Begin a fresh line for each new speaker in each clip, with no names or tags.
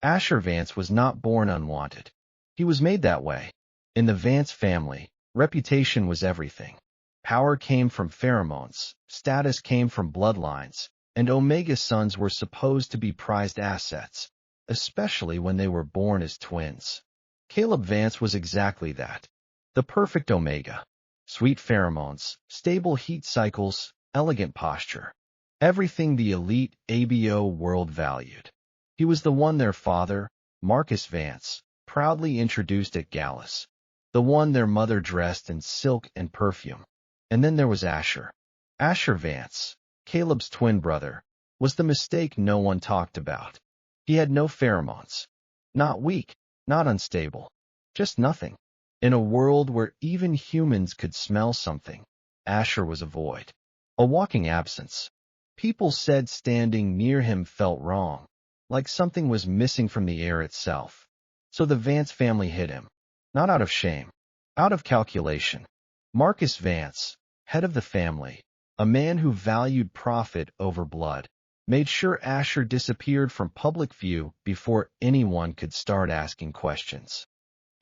Asher Vance was not born unwanted. He was made that way. In the Vance family, reputation was everything. Power came from pheromones, status came from bloodlines, and Omega sons were supposed to be prized assets, especially when they were born as twins. Caleb Vance was exactly that. The perfect Omega. Sweet pheromones, stable heat cycles, elegant posture. Everything the elite ABO world valued. He was the one their father, Marcus Vance, proudly introduced at galas. The one their mother dressed in silk and perfume. And then there was Asher. Asher Vance, Caleb's twin brother, was the mistake no one talked about. He had no pheromones. Not weak, not unstable. Just nothing. In a world where even humans could smell something, Asher was a void. A walking absence. People said standing near him felt wrong, like something was missing from the air itself. So the Vance family hid him. Not out of shame. Out of calculation. Marcus Vance, head of the family, a man who valued profit over blood, made sure Asher disappeared from public view before anyone could start asking questions.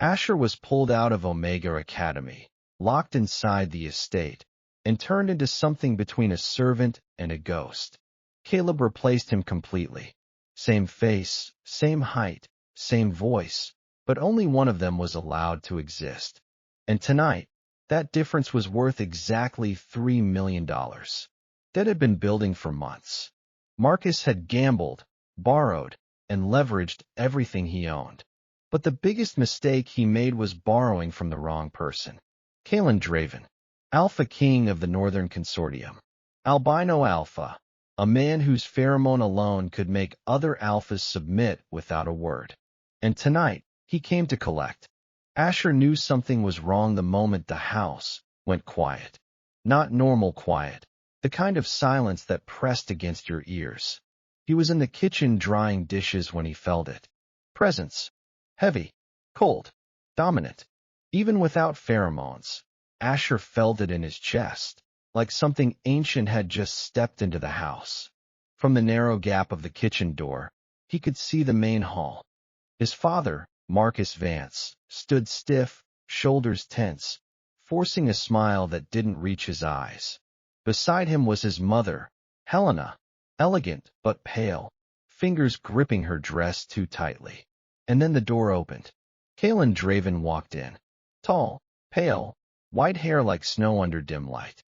Asher was pulled out of Omega Academy, locked inside the estate, and turned into something between a servant and a ghost. Caleb replaced him completely. Same face, same height, same voice, but only one of them was allowed to exist. And tonight, that difference was worth exactly $3 million. That had been building for months. Marcus had gambled, borrowed, and leveraged everything he owned. But the biggest mistake he made was borrowing from the wrong person. Kalen Draven, Alpha King of the Northern Consortium. Albino Alpha, a man whose pheromone alone could make other alphas submit without a word. And tonight, he came to collect. Asher knew something was wrong the moment the house went quiet. Not normal quiet, the kind of silence that pressed against your ears. He was in the kitchen drying dishes when he felt it. Presence. Heavy. Cold. Dominant. Even without pheromones, Asher felt it in his chest, like something ancient had just stepped into the house. From the narrow gap of the kitchen door, he could see the main hall. His father, Marcus Vance, stood stiff, shoulders tense, forcing a smile that didn't reach his eyes. Beside him was his mother, Helena, elegant but pale, fingers gripping her dress too tightly. And then the door opened. Kalen Draven walked in. Tall, pale, white hair like snow under dim light.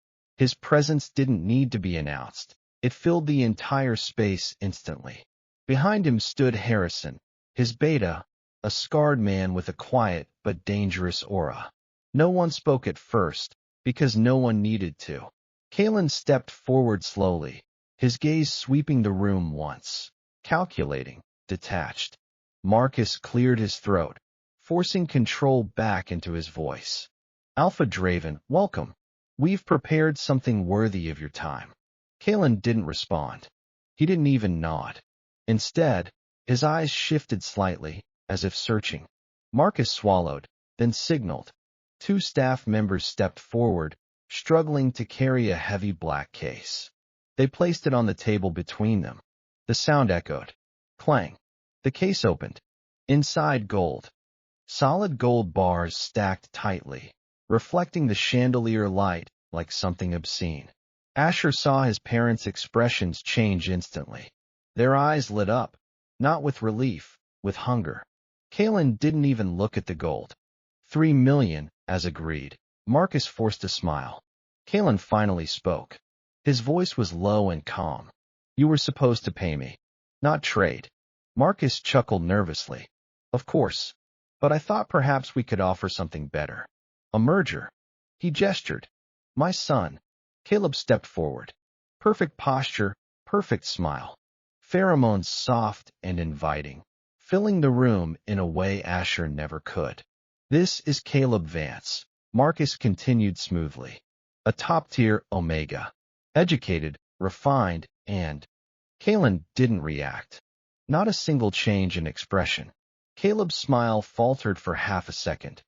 His presence didn't need to be announced. It filled the entire space instantly. Behind him stood Harrison, his beta, a scarred man with a quiet but dangerous aura. No one spoke at first, because no one needed to. Kalen stepped forward slowly, his gaze sweeping the room once. Calculating, detached. Marcus cleared his throat, forcing control back into his voice. Alpha Draven, welcome. We've prepared something worthy of your time. Kalen didn't respond. He didn't even nod. Instead, his eyes shifted slightly, as if searching. Marcus swallowed, then signaled. Two staff members stepped forward, struggling to carry a heavy black case. They placed it on the table between them. The sound echoed. Clang. The case opened. Inside gold. Solid gold bars stacked tightly, reflecting the chandelier light like something obscene. Asher saw his parents' expressions change instantly. Their eyes lit up, not with relief, with hunger. Kalen didn't even look at the gold. 3 million, as agreed. Marcus forced a smile. Kalen finally spoke. His voice was low and calm. You were supposed to pay me, not trade. Marcus chuckled nervously. Of course, but I thought perhaps we could offer something better. A merger. He gestured. My son. Caleb stepped forward. Perfect posture, perfect smile. Pheromones soft and inviting, filling the room in a way Asher never could. This is Caleb Vance, Marcus continued smoothly. A top-tier Omega. Educated, refined, and... Kalen didn't react. Not a single change in expression. Caleb's smile faltered for half a second.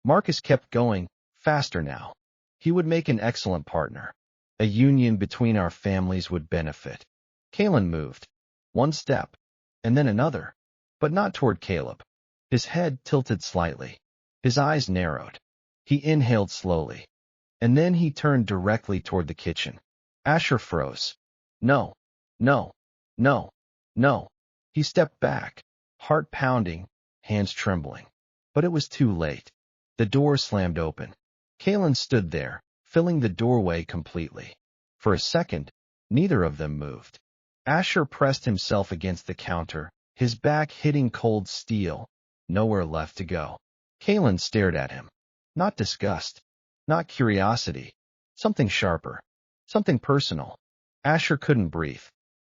Marcus kept going, faster now. He would make an excellent partner. A union between our families would benefit. Kalen moved. One step, and then another. but not toward Caleb. His head tilted slightly. His eyes narrowed. He inhaled slowly. And then he turned directly toward the kitchen. Asher froze. No, no, no, no. He stepped back, heart pounding, hands trembling. But it was too late. The door slammed open. Kalen stood there, filling the doorway completely. For a second, neither of them moved. Asher pressed himself against the counter, his back hitting cold steel, nowhere left to go. Kalen stared at him. Not disgust, not curiosity, something sharper, something personal. Asher couldn't breathe.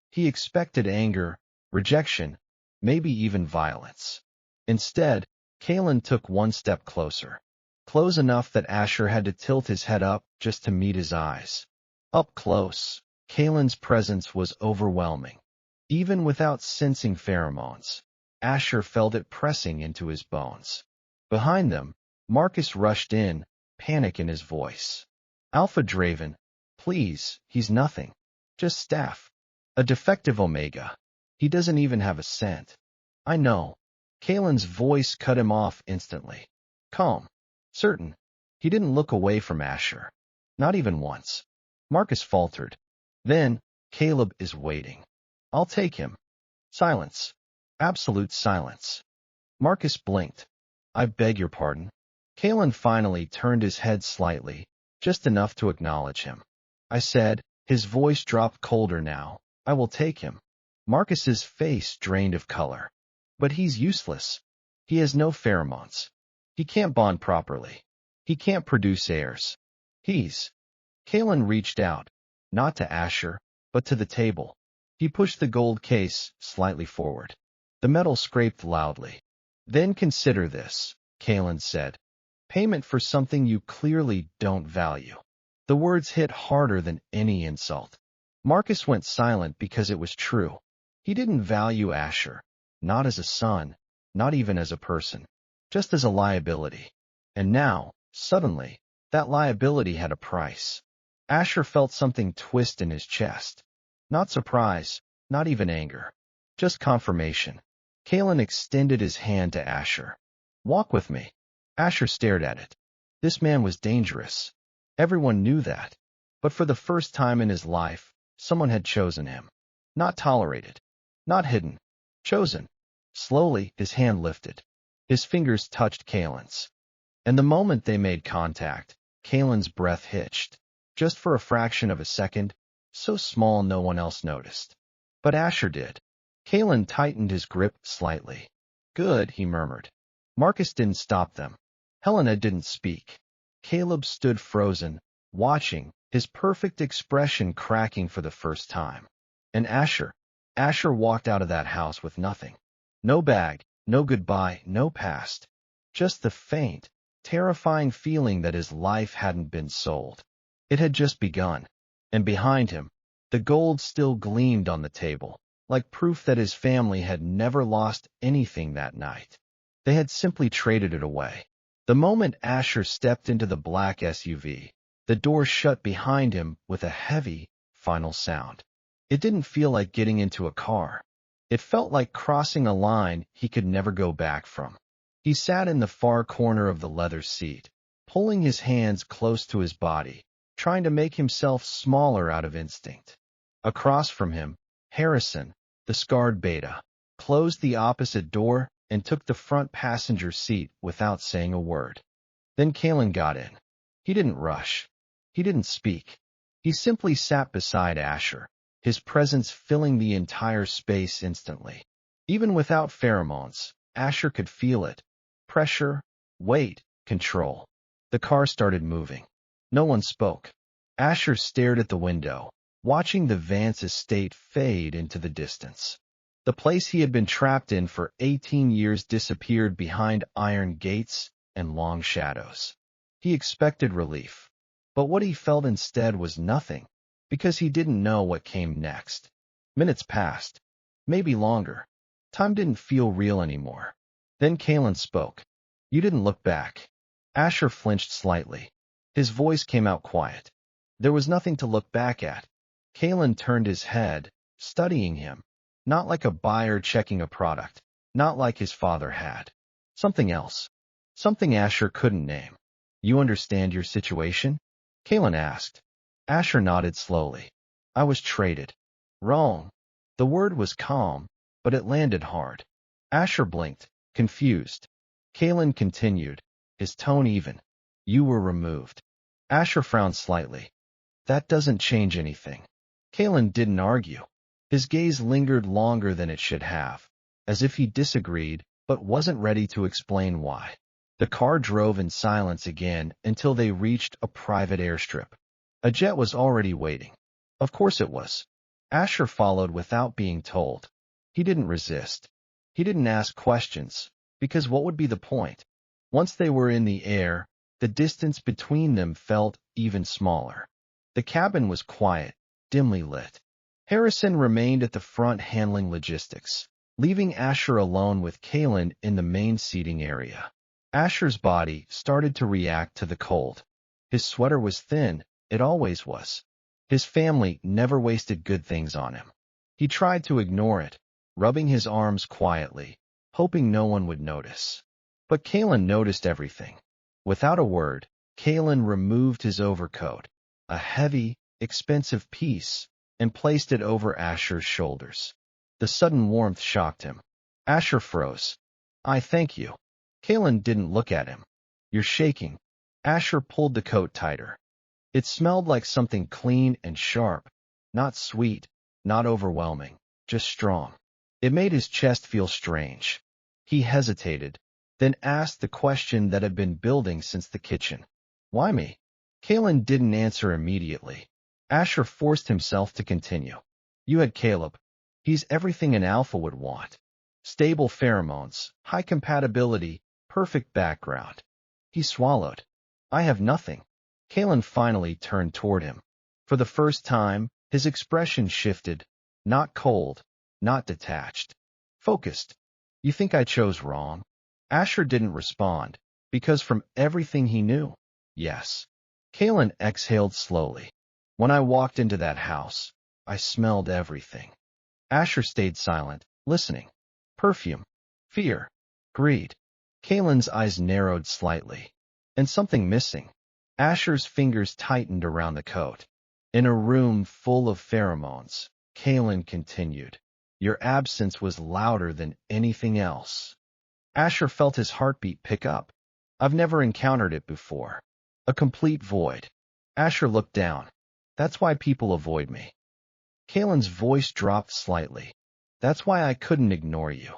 He expected anger, rejection, maybe even violence. Instead, Kalen took one step closer. Close enough that Asher had to tilt his head up just to meet his eyes. Up close, Kalen's presence was overwhelming. Even without sensing pheromones, Asher felt it pressing into his bones. Behind them, Marcus rushed in, panic in his voice. Alpha Draven, please, he's nothing. Just staff. A defective Omega. He doesn't even have a scent. I know. Kalen's voice cut him off instantly. Calm. Certain. He didn't look away from Asher. Not even once. Marcus faltered. Then, Caleb is waiting. I'll take him. Silence. Absolute silence. Marcus blinked. I beg your pardon. Kalen finally turned his head slightly, just enough to acknowledge him. I said, his voice dropped colder now, I will take him. Marcus's face drained of color. But he's useless. He has no pheromones. He can't bond properly. He can't produce heirs. Kalen reached out, not to Asher, but to the table. He pushed the gold case slightly forward. The metal scraped loudly. Then consider this, Kalen said. Payment for something you clearly don't value. The words hit harder than any insult. Marcus went silent because it was true. He didn't value Asher, not as a son, not even as a person, just as a liability. And now, suddenly, that liability had a price. Asher felt something twist in his chest. Not surprise, not even anger. Just confirmation. Kalen extended his hand to Asher. Walk with me. Asher stared at it. This man was dangerous. Everyone knew that. But for the first time in his life, someone had chosen him. Not tolerated. Not hidden. Chosen. Slowly, his hand lifted. His fingers touched Kalen's. And the moment they made contact, Kalen's breath hitched. Just for a fraction of a second, so small no one else noticed. But Asher did. Kalen tightened his grip slightly. Good, he murmured. Marcus didn't stop them. Helena didn't speak. Caleb stood frozen, watching, his perfect expression cracking for the first time. And Asher walked out of that house with nothing. No bag, no goodbye, no past. Just the faint, terrifying feeling that his life hadn't been sold. It had just begun. And behind him, the gold still gleamed on the table, like proof that his family had never lost anything that night. They had simply traded it away. The moment Asher stepped into the black SUV, the door shut behind him with a heavy, final sound. It didn't feel like getting into a car. It felt like crossing a line he could never go back from. He sat in the far corner of the leather seat, pulling his hands close to his body, trying to make himself smaller out of instinct. Across from him, Harrison, the scarred beta, closed the opposite door and took the front passenger seat without saying a word. Then Kalen got in. He didn't rush. He didn't speak. He simply sat beside Asher, his presence filling the entire space instantly. Even without pheromones, Asher could feel it. Pressure, weight, control. The car started moving. No one spoke. Asher stared at the window, watching the Vance estate fade into the distance. The place he had been trapped in for 18 years disappeared behind iron gates and long shadows. He expected relief. But what he felt instead was nothing, because he didn't know what came next. Minutes passed. Maybe longer. Time didn't feel real anymore. Then Kalen spoke. You didn't look back. Asher flinched slightly. His voice came out quiet. There was nothing to look back at. Kalen turned his head, studying him. Not like a buyer checking a product, Not like his father had. Something else. Something Asher couldn't name. You understand your situation? Kalen asked. Asher nodded slowly. I was traded. Wrong. The word was calm, but it landed hard. Asher blinked, confused. Kalen continued, his tone even. You were removed. Asher frowned slightly. That doesn't change anything. Kalen didn't argue. His gaze lingered longer than it should have, as if he disagreed, but wasn't ready to explain why. The car drove in silence again until they reached a private airstrip. A jet was already waiting. Of course it was. Asher followed without being told. He didn't resist. He didn't ask questions, because what would be the point? Once they were in the air, the distance between them felt even smaller. The cabin was quiet, dimly lit. Harrison remained at the front handling logistics, leaving Asher alone with Kalen in the main seating area. Asher's body started to react to the cold. His sweater was thin, it always was. His family never wasted good things on him. He tried to ignore it, rubbing his arms quietly, hoping no one would notice. But Kalen noticed everything. Without a word, Kalen removed his overcoat, a heavy, expensive piece, and placed it over Asher's shoulders. The sudden warmth shocked him. Asher froze. I thank you. Kalen didn't look at him. You're shaking. Asher pulled the coat tighter. It smelled like something clean and sharp, not sweet, not overwhelming, just strong. It made his chest feel strange. He hesitated, then asked the question that had been building since the kitchen. Why me? Kalen didn't answer immediately. Asher forced himself to continue. You had Caleb. He's everything an alpha would want. Stable pheromones, high compatibility, perfect background. He swallowed. I have nothing. Kalen finally turned toward him. For the first time, his expression shifted, not cold, not detached. Focused. You think I chose wrong? Asher didn't respond, because from everything he knew, yes. Kalen exhaled slowly. When I walked into that house, I smelled everything. Asher stayed silent, listening. Perfume, fear, greed. Kalen's eyes narrowed slightly. And something missing. Asher's fingers tightened around the coat. In a room full of pheromones, Kalen continued. Your absence was louder than anything else. Asher felt his heartbeat pick up. I've never encountered it before. A complete void. Asher looked down. That's why people avoid me. Kalen's voice dropped slightly. That's why I couldn't ignore you.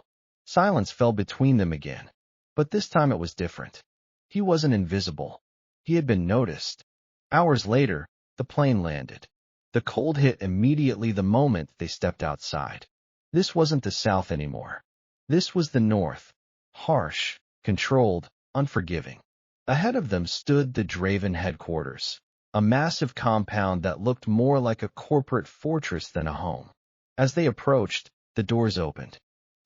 Silence fell between them again. But this time it was different. He wasn't invisible. He had been noticed. Hours later, the plane landed. The cold hit immediately the moment they stepped outside. This wasn't the South anymore. This was the North. Harsh, controlled, unforgiving. Ahead of them stood the Draven headquarters, a massive compound that looked more like a corporate fortress than a home. As they approached, the doors opened.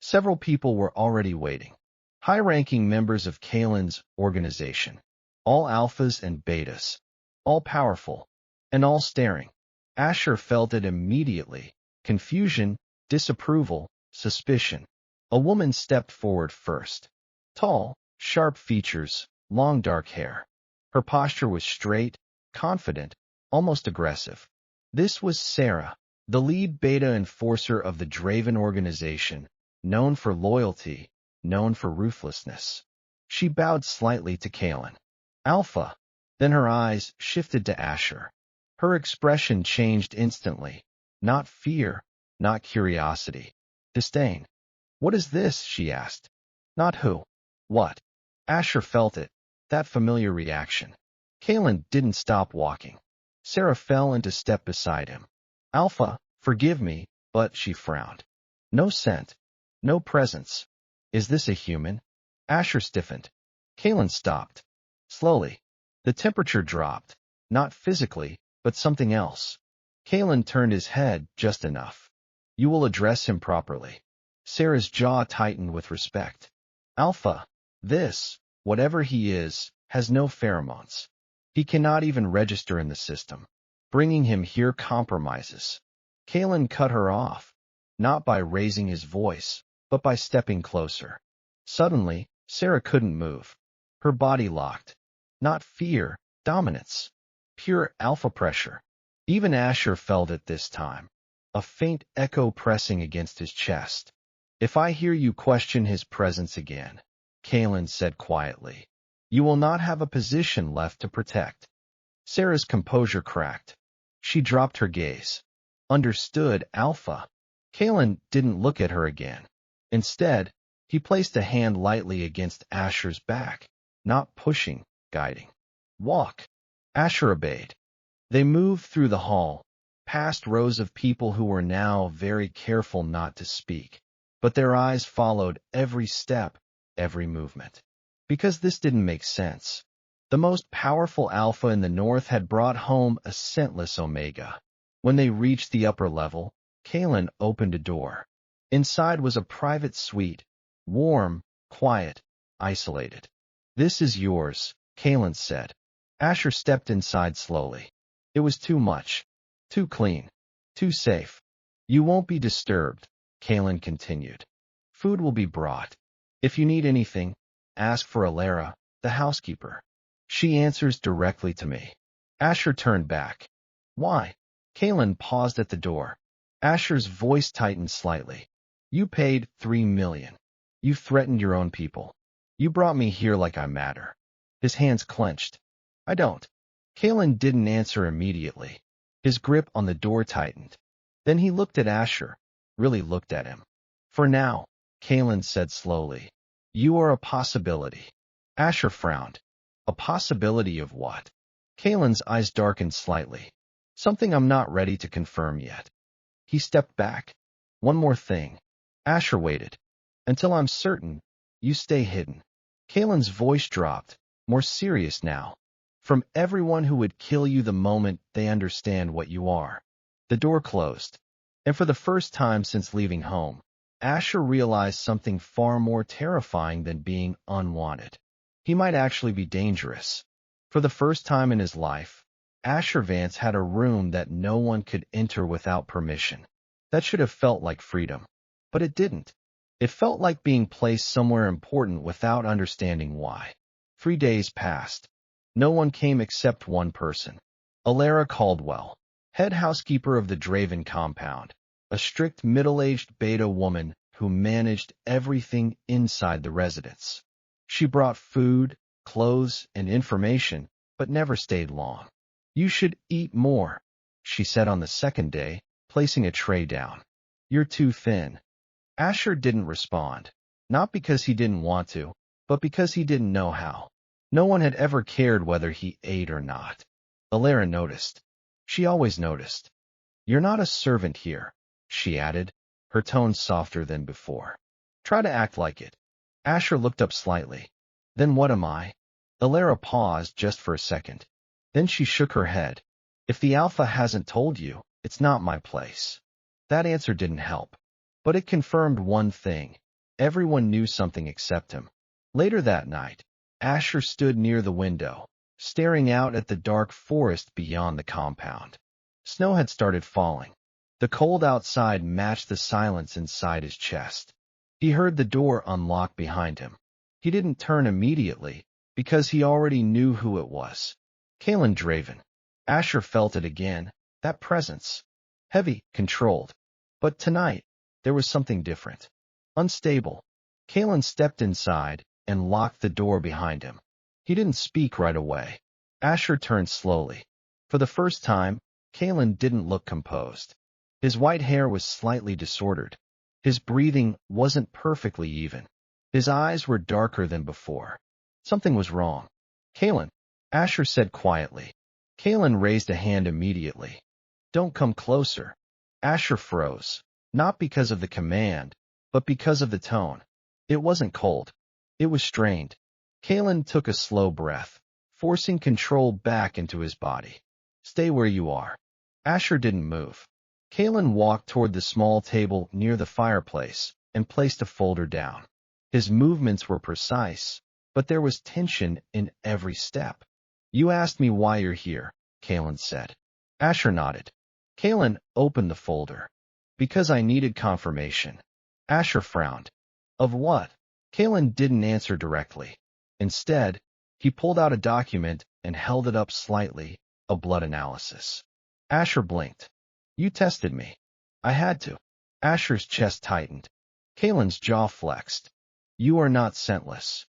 Several people were already waiting. High-ranking members of Kalen's organization. All alphas and betas. All powerful. And all staring. Asher felt it immediately. Confusion, disapproval, suspicion. A woman stepped forward first. Tall, sharp features, long dark hair. Her posture was straight, confident, almost aggressive. This was Sarah, the lead beta enforcer of the Draven organization, known for loyalty, known for ruthlessness. She bowed slightly to Kalen. Alpha. Then her eyes shifted to Asher. Her expression changed instantly. Not fear, not curiosity. Disdain. What is this? She asked. Not who. What? Asher felt it. That familiar reaction. Kalen didn't stop walking. Sarah fell into step beside him. Alpha, forgive me, but she frowned. No scent. No presence. Is this a human? Asher stiffened. Kalen stopped. Slowly. The temperature dropped. Not physically, but something else. Kalen turned his head just enough. You will address him properly. Sarah's jaw tightened with respect. Alpha, this, whatever he is, has no pheromones. He cannot even register in the system. Bringing him here compromises. Kalen cut her off, not by raising his voice, but by stepping closer. Suddenly, Sarah couldn't move. Her body locked. Not fear, dominance. Pure alpha pressure. Even Asher felt it this time. A faint echo pressing against his chest. "If I hear you question his presence again," Kalen said quietly, "you will not have a position left to protect." Sarah's composure cracked. She dropped her gaze. Understood, Alpha. Kalen didn't look at her again. Instead, he placed a hand lightly against Asher's back, not pushing, guiding. "Walk." Asher obeyed. They moved through the hall, past rows of people who were now very careful not to speak, but their eyes followed every step, every movement. Because this didn't make sense. The most powerful Alpha in the North had brought home a scentless Omega. When they reached the upper level, Kalen opened a door. Inside was a private suite, warm, quiet, isolated. "This is yours," Kalen said. Asher stepped inside slowly. It was too much. Too clean. Too safe. "You won't be disturbed," Kalen continued. "Food will be brought. If you need anything, ask for Alara, the housekeeper. She answers directly to me." Asher turned back. "Why?" Kalen paused at the door. Asher's voice tightened slightly. "You paid $3 million. You threatened your own people. You brought me here like I matter." His hands clenched. "I don't." Kalen didn't answer immediately. His grip on the door tightened. Then he looked at Asher, really looked at him. "For now," Kalen said slowly, "you are a possibility." Asher frowned. "A possibility of what?" Kalen's eyes darkened slightly. "Something I'm not ready to confirm yet." He stepped back. "One more thing." Asher waited. "Until I'm certain, you stay hidden." Kalen's voice dropped, more serious now. "From everyone who would kill you the moment they understand what you are." The door closed. And for the first time since leaving home, Asher realized something far more terrifying than being unwanted. He might actually be dangerous. For the first time in his life, Asher Vance had a room that no one could enter without permission. That should have felt like freedom. But it didn't. It felt like being placed somewhere important without understanding why. 3 days passed. No one came except one person. Alara Caldwell, head housekeeper of the Draven compound, a strict middle-aged beta woman who managed everything inside the residence. She brought food, clothes, and information, but never stayed long. "You should eat more," she said on the second day, placing a tray down. "You're too thin." Asher didn't respond, not because he didn't want to, but because he didn't know how. No one had ever cared whether he ate or not. Alara noticed. She always noticed. "You're not a servant here," she added, her tone softer than before. "Try to act like it." Asher looked up slightly. "Then what am I?" Alara paused just for a second. Then she shook her head. "If the Alpha hasn't told you, it's not my place." That answer didn't help. But it confirmed one thing. Everyone knew something except him. Later that night, Asher stood near the window, staring out at the dark forest beyond the compound. Snow had started falling. The cold outside matched the silence inside his chest. He heard the door unlock behind him. He didn't turn immediately, because he already knew who it was. Kalen Draven. Asher felt it again, that presence. Heavy, controlled. But tonight, there was something different. Unstable. Kalen stepped inside and locked the door behind him. He didn't speak right away. Asher turned slowly. For the first time, Kalen didn't look composed. His white hair was slightly disordered. His breathing wasn't perfectly even. His eyes were darker than before. Something was wrong. "Kalen," Asher said quietly. Kalen raised a hand immediately. "Don't come closer." Asher froze, not because of the command, but because of the tone. It wasn't cold. It was strained. Kalen took a slow breath, forcing control back into his body. "Stay where you are." Asher didn't move. Kalen walked toward the small table near the fireplace and placed a folder down. His movements were precise, but there was tension in every step. "You asked me why you're here," Kalen said. Asher nodded. Kalen opened the folder. "Because I needed confirmation." Asher frowned. Of what? Kalen didn't answer directly. Instead, he pulled out a document and held it up slightly, a blood analysis. Asher blinked. You tested me. I had to. Asher's chest tightened. Kalen's jaw flexed. You are not scentless.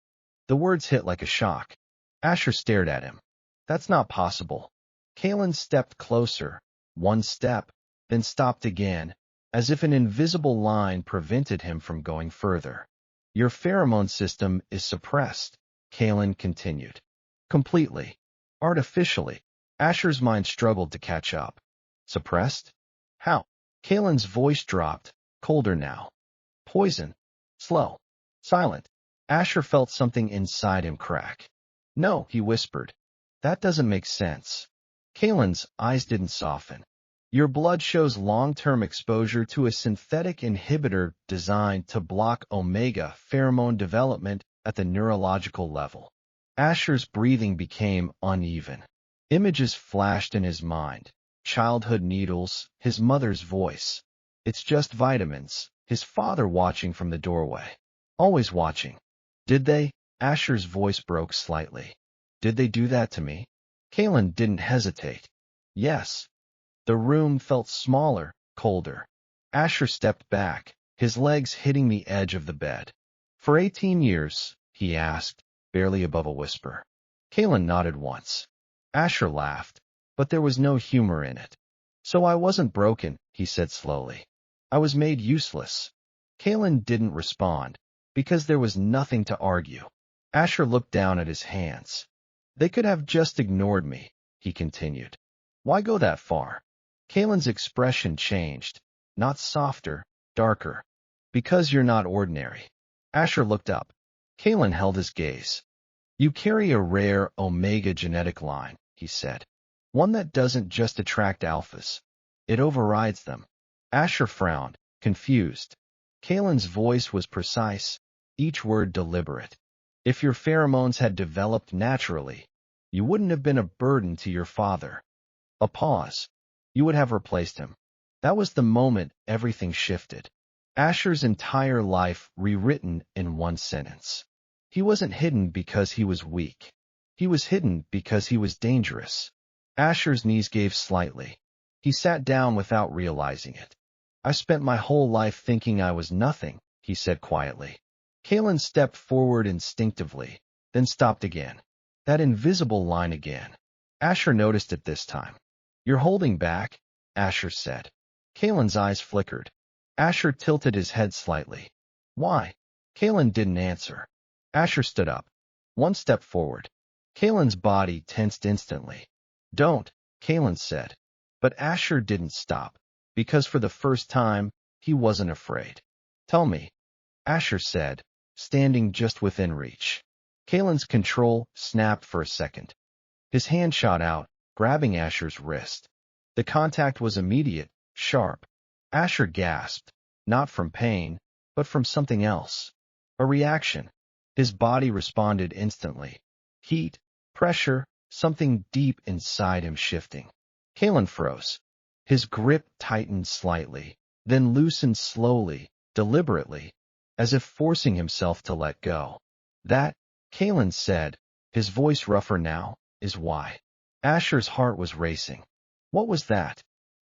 The words hit like a shock. Asher stared at him. That's not possible. Kalen stepped closer, one step, then stopped again, as if an invisible line prevented him from going further. Your pheromone system is suppressed, Kalen continued. Completely. Artificially. Asher's mind struggled to catch up. Suppressed? How? Kalen's voice dropped, colder now. Poison. Slow. Silent. Asher felt something inside him crack. No, he whispered. That doesn't make sense. Kalen's eyes didn't soften. Your blood shows long-term exposure to a synthetic inhibitor designed to block omega pheromone development at the neurological level. Asher's breathing became uneven. Images flashed in his mind. Childhood needles, his mother's voice. It's just vitamins, his father watching from the doorway. Always watching. Did they? Asher's voice broke slightly. Did they do that to me? Kalen didn't hesitate. Yes. The room felt smaller, colder. Asher stepped back, his legs hitting the edge of the bed. For 18 years, he asked, barely above a whisper. Kalen nodded once. Asher laughed, but there was no humor in it. So I wasn't broken, he said slowly. I was made useless. Kalen didn't respond, because there was nothing to argue. Asher looked down at his hands. They could have just ignored me, he continued. Why go that far? Kalen's expression changed, not softer, darker. Because you're not ordinary. Asher looked up. Kalen held his gaze. You carry a rare omega genetic line, he said. One that doesn't just attract alphas. It overrides them. Asher frowned, confused. Kalen's voice was precise, each word deliberate. If your pheromones had developed naturally, you wouldn't have been a burden to your father. A pause. You would have replaced him. That was the moment everything shifted. Asher's entire life rewritten in one sentence. He wasn't hidden because he was weak. He was hidden because he was dangerous. Asher's knees gave slightly. He sat down without realizing it. I spent my whole life thinking I was nothing, he said quietly. Kalen stepped forward instinctively, then stopped again. That invisible line again. Asher noticed it this time. You're holding back, Asher said. Kalen's eyes flickered. Asher tilted his head slightly. Why? Kalen didn't answer. Asher stood up. One step forward. Kalen's body tensed instantly. Don't, Kalen said. But Asher didn't stop, because for the first time, he wasn't afraid. Tell me, Asher said, standing just within reach. Kalen's control snapped for a second. His hand shot out, grabbing Asher's wrist. The contact was immediate, sharp. Asher gasped, not from pain, but from something else. A reaction. His body responded instantly. Heat, pressure, something deep inside him shifting. Kalen froze. His grip tightened slightly, then loosened slowly, deliberately, as if forcing himself to let go. That, Kalen said, his voice rougher now, is why. Asher's heart was racing. What was that?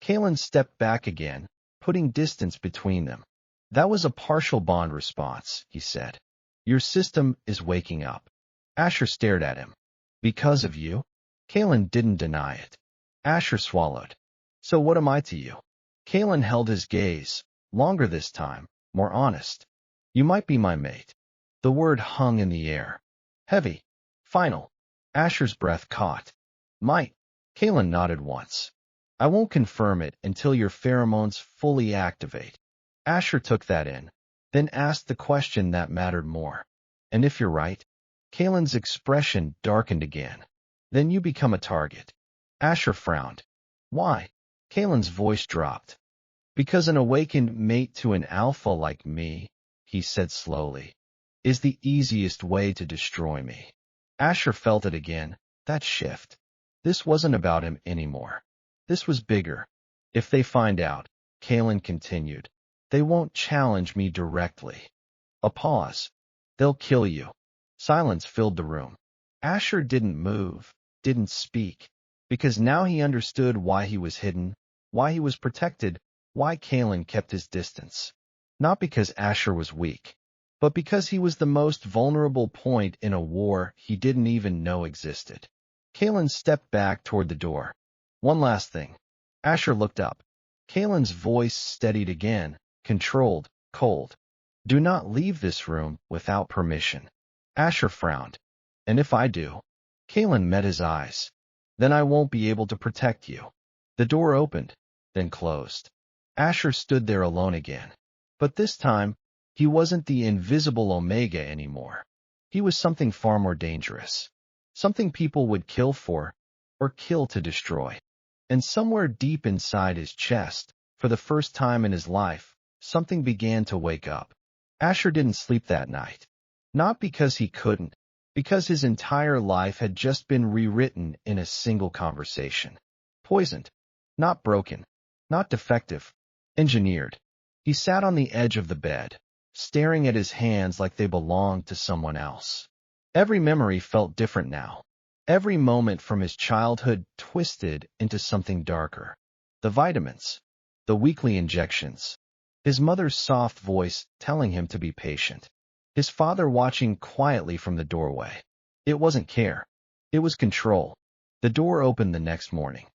Kalen stepped back again, putting distance between them. That was a partial bond response, he said. Your system is waking up. Asher stared at him. Because of you? Kalen didn't deny it. Asher swallowed. So what am I to you? Kalen held his gaze, longer this time, more honest. You might be my mate. The word hung in the air. Heavy. Final. Asher's breath caught. Might. Kalen nodded once. I won't confirm it until your pheromones fully activate. Asher took that in, then asked the question that mattered more. And if you're right? Kalen's expression darkened again. Then you become a target. Asher frowned. Why? Kalen's voice dropped. Because an awakened mate to an alpha like me, he said slowly, is the easiest way to destroy me. Asher felt it again, that shift. This wasn't about him anymore. This was bigger. If they find out, Kalen continued, they won't challenge me directly. A pause. They'll kill you. Silence filled the room. Asher didn't move, didn't speak, because now he understood why he was hidden, why he was protected, why Kalen kept his distance. Not because Asher was weak, but because he was the most vulnerable point in a war he didn't even know existed. Kalen stepped back toward the door. One last thing. Asher looked up. Kalen's voice steadied again, controlled, cold. Do not leave this room without permission. Asher frowned. And if I do? Kalen met his eyes. Then I won't be able to protect you. The door opened, then closed. Asher stood there alone again. But this time, he wasn't the invisible Omega anymore. He was something far more dangerous. Something people would kill for, or kill to destroy. And somewhere deep inside his chest, for the first time in his life, something began to wake up. Asher didn't sleep that night. Not because he couldn't, because his entire life had just been rewritten in a single conversation. Poisoned. Not broken. Not defective. Engineered. He sat on the edge of the bed, staring at his hands like they belonged to someone else. Every memory felt different now. Every moment from his childhood twisted into something darker. The vitamins. The weekly injections. His mother's soft voice telling him to be patient. His father watching quietly from the doorway. It wasn't care. It was control. The door opened the next morning.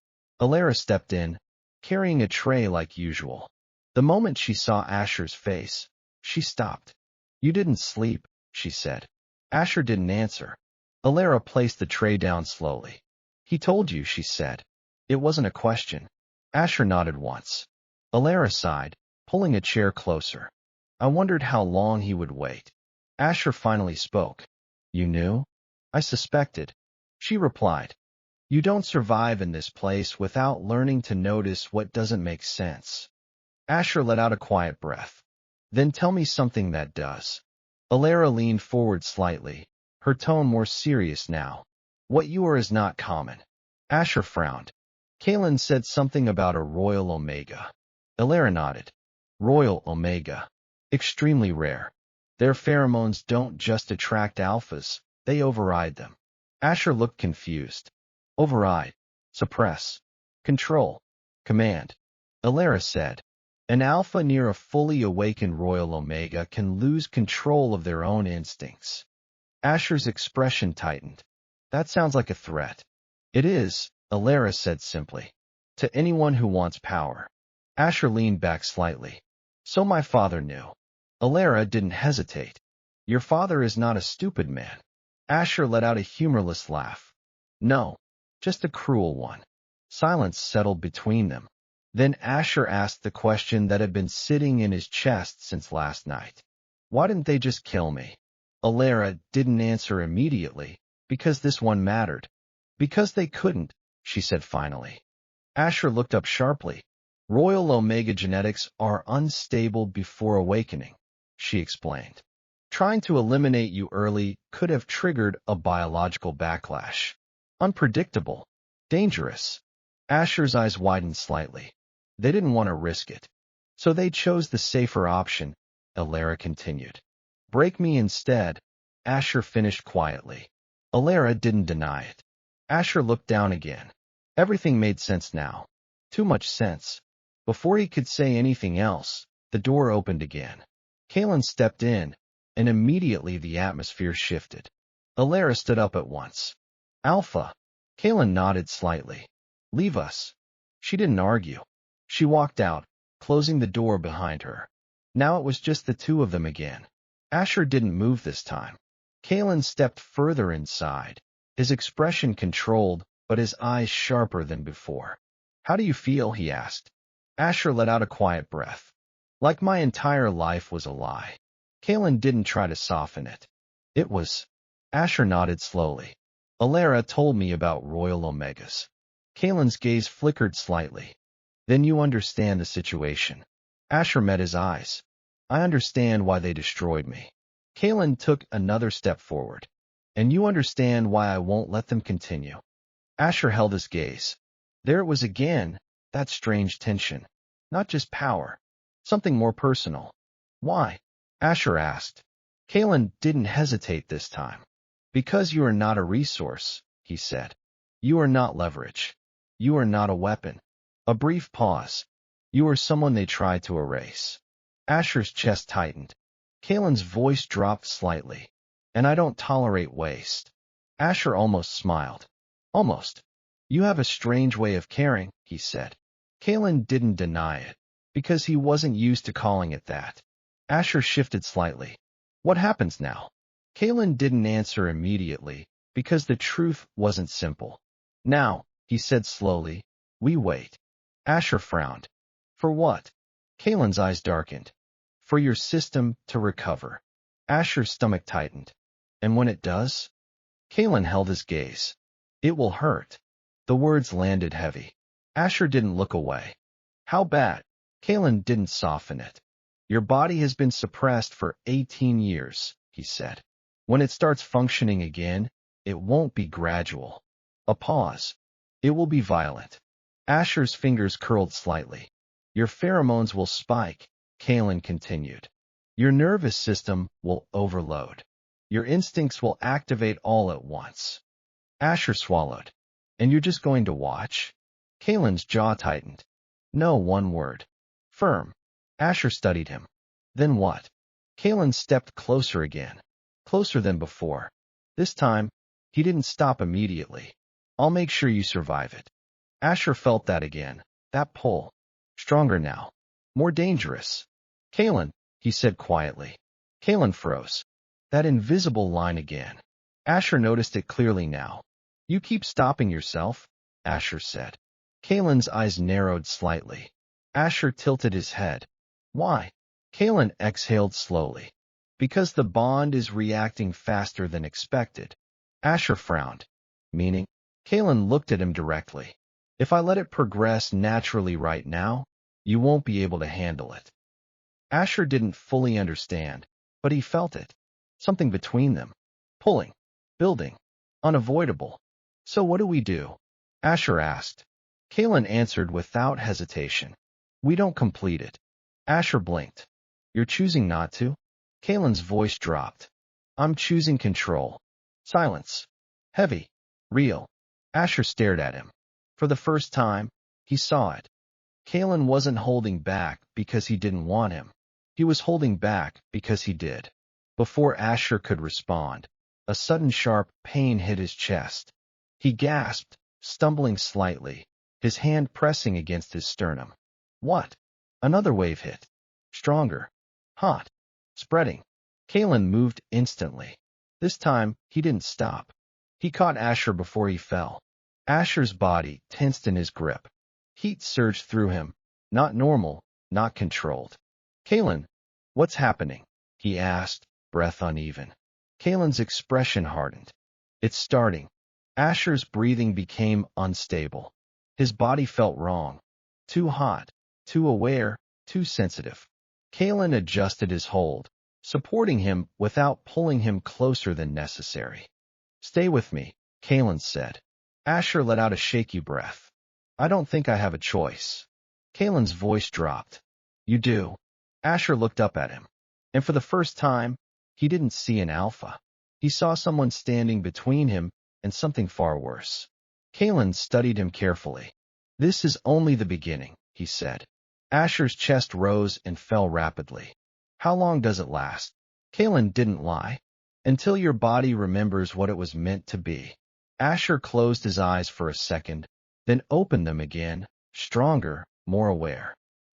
Alara stepped in, carrying a tray like usual. The moment she saw Asher's face, she stopped. You didn't sleep, she said. Asher didn't answer. Alara placed the tray down slowly. He told you, she said. It wasn't a question. Asher nodded once. Alara sighed, pulling a chair closer. I wondered how long he would wait. Asher finally spoke. You knew? I suspected. She replied. You don't survive in this place without learning to notice what doesn't make sense. Asher let out a quiet breath. Then tell me something that does. Alara leaned forward slightly, her tone more serious now. What you are is not common. Asher frowned. Kalen said something about a royal omega. Alara nodded. Royal omega. Extremely rare. Their pheromones don't just attract alphas, they override them. Asher looked confused. Override. Suppress. Control. Command. Alara said. An alpha near a fully awakened royal omega can lose control of their own instincts. Asher's expression tightened. That sounds like a threat. It is, Alara said simply. To anyone who wants power. Asher leaned back slightly. So my father knew. Alara didn't hesitate. Your father is not a stupid man. Asher let out a humorless laugh. No, just a cruel one. Silence settled between them. Then Asher asked the question that had been sitting in his chest since last night. Why didn't they just kill me? Alara didn't answer immediately, because this one mattered. Because they couldn't, she said finally. Asher looked up sharply. Royal Omega genetics are unstable before awakening, she explained. Trying to eliminate you early could have triggered a biological backlash. Unpredictable. Dangerous. Asher's eyes widened slightly. They didn't want to risk it. So they chose the safer option, Alara continued. Break me instead, Asher finished quietly. Alara didn't deny it. Asher looked down again. Everything made sense now. Too much sense. Before he could say anything else, the door opened again. Kalen stepped in, and immediately the atmosphere shifted. Alara stood up at once. Alpha. Kalen nodded slightly. Leave us. She didn't argue. She walked out, closing the door behind her. Now it was just the two of them again. Asher didn't move this time. Kalen stepped further inside, his expression controlled, but his eyes sharper than before. How do you feel? He asked. Asher let out a quiet breath. Like my entire life was a lie. Kalen didn't try to soften it. It was. Asher nodded slowly. Alara told me about Royal Omegas. Kalen's gaze flickered slightly. Then you understand the situation. Asher met his eyes. I understand why they destroyed me. Kalen took another step forward. And you understand why I won't let them continue. Asher held his gaze. There it was again, that strange tension. Not just power. Something more personal. Why? Asher asked. Kalen didn't hesitate this time. Because you are not a resource, he said. You are not leverage. You are not a weapon. A brief pause. You are someone they tried to erase. Asher's chest tightened. Kalen's voice dropped slightly. And I don't tolerate waste. Asher almost smiled. Almost. You have a strange way of caring, he said. Kalen didn't deny it, because he wasn't used to calling it that. Asher shifted slightly. What happens now? Kalen didn't answer immediately, because the truth wasn't simple. Now, he said slowly, we wait. Asher frowned. For what? Kalen's eyes darkened. For your system to recover. Asher's stomach tightened. And when it does? Kalen held his gaze. It will hurt. The words landed heavy. Asher didn't look away. How bad? Kalen didn't soften it. Your body has been suppressed for 18 years, he said. When it starts functioning again, it won't be gradual. A pause. It will be violent. Asher's fingers curled slightly. Your pheromones will spike, Kalen continued. Your nervous system will overload. Your instincts will activate all at once. Asher swallowed. And you're just going to watch? Kalen's jaw tightened. No, one word. Firm. Asher studied him. Then what? Kalen stepped closer again. Closer than before. This time, he didn't stop immediately. I'll make sure you survive it. Asher felt that again. That pull. Stronger now. More dangerous. Kalen, he said quietly. Kalen froze. That invisible line again. Asher noticed it clearly now. You keep stopping yourself, Asher said. Kalen's eyes narrowed slightly. Asher tilted his head. Why? Kalen exhaled slowly. Because the bond is reacting faster than expected. Asher frowned. Meaning? Kalen looked at him directly. If I let it progress naturally right now, you won't be able to handle it. Asher didn't fully understand, but he felt it. Something between them. Pulling. Building. Unavoidable. So what do we do? Asher asked. Kalen answered without hesitation. We don't complete it. Asher blinked. You're choosing not to? Kalen's voice dropped. I'm choosing control. Silence. Heavy. Real. Asher stared at him. For the first time, he saw it. Kalen wasn't holding back because he didn't want him. He was holding back because he did. Before Asher could respond, a sudden sharp pain hit his chest. He gasped, stumbling slightly, his hand pressing against his sternum. What? Another wave hit. Stronger. Hot. Spreading. Kalen moved instantly. This time, he didn't stop. He caught Asher before he fell. Asher's body tensed in his grip. Heat surged through him. Not normal, not controlled. Kalen, what's happening? He asked, breath uneven. Kalen's expression hardened. It's starting. Asher's breathing became unstable. His body felt wrong. Too hot, too aware, too sensitive. Kalen adjusted his hold, supporting him without pulling him closer than necessary. Stay with me, Kalen said. Asher let out a shaky breath. I don't think I have a choice. Kalen's voice dropped. You do. Asher looked up at him. And for the first time, he didn't see an alpha. He saw someone standing between him and something far worse. Kalen studied him carefully. This is only the beginning, he said. Asher's chest rose and fell rapidly. How long does it last? Kalen didn't lie. Until your body remembers what it was meant to be. Asher closed his eyes for a second, then opened them again, stronger, more aware.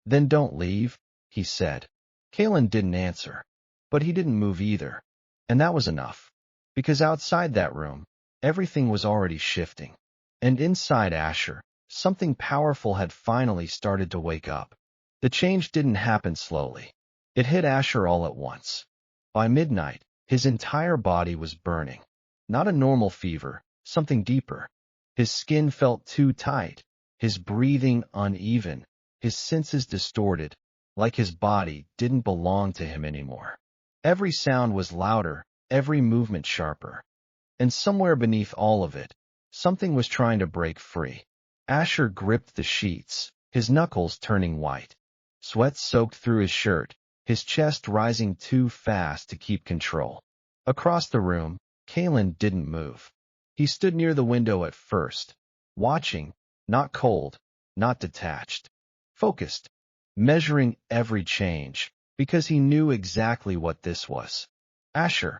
Then don't leave, he said. Kalen didn't answer. But he didn't move either. And that was enough. Because outside that room, everything was already shifting. And inside Asher, something powerful had finally started to wake up. The change didn't happen slowly. It hit Asher all at once. By midnight, his entire body was burning. Not a normal fever, something deeper. His skin felt too tight, his breathing uneven, his senses distorted, like his body didn't belong to him anymore. Every sound was louder, every movement sharper. And somewhere beneath all of it, something was trying to break free. Asher gripped the sheets, his knuckles turning white. Sweat soaked through his shirt, his chest rising too fast to keep control. Across the room, Kalen didn't move. He stood near the window at first, watching, not cold, not detached, focused, measuring every change, because he knew exactly what this was. Asher.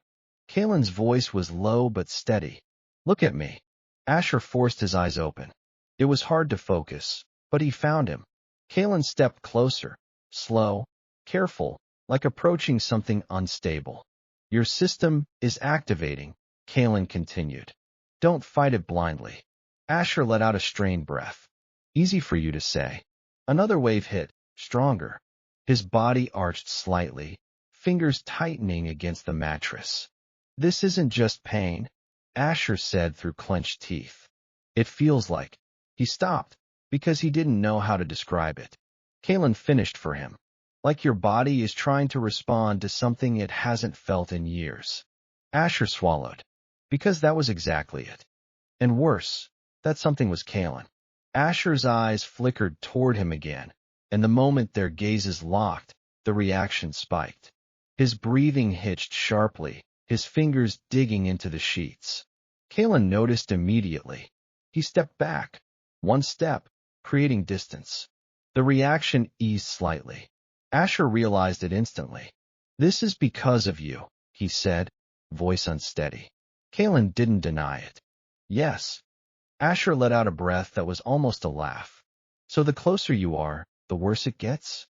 Kalen's voice was low but steady. Look at me. Asher forced his eyes open. It was hard to focus, but he found him. Kalen stepped closer, slow, careful, like approaching something unstable. Your system is activating, Kalen continued. Don't fight it blindly. Asher let out a strained breath. Easy for you to say. Another wave hit, stronger. His body arched slightly, fingers tightening against the mattress. This isn't just pain, Asher said through clenched teeth. It feels like. He stopped, because he didn't know how to describe it. Kalen finished for him. Like your body is trying to respond to something it hasn't felt in years. Asher swallowed. Because that was exactly it. And worse, that something was Kalen. Asher's eyes flickered toward him again, and the moment their gazes locked, the reaction spiked. His breathing hitched sharply, his fingers digging into the sheets. Kalen noticed immediately. He stepped back, one step, creating distance. The reaction eased slightly. Asher realized it instantly. This is because of you, he said, voice unsteady. Kalen didn't deny it. Yes. Asher let out a breath that was almost a laugh. So the closer you are, the worse it gets?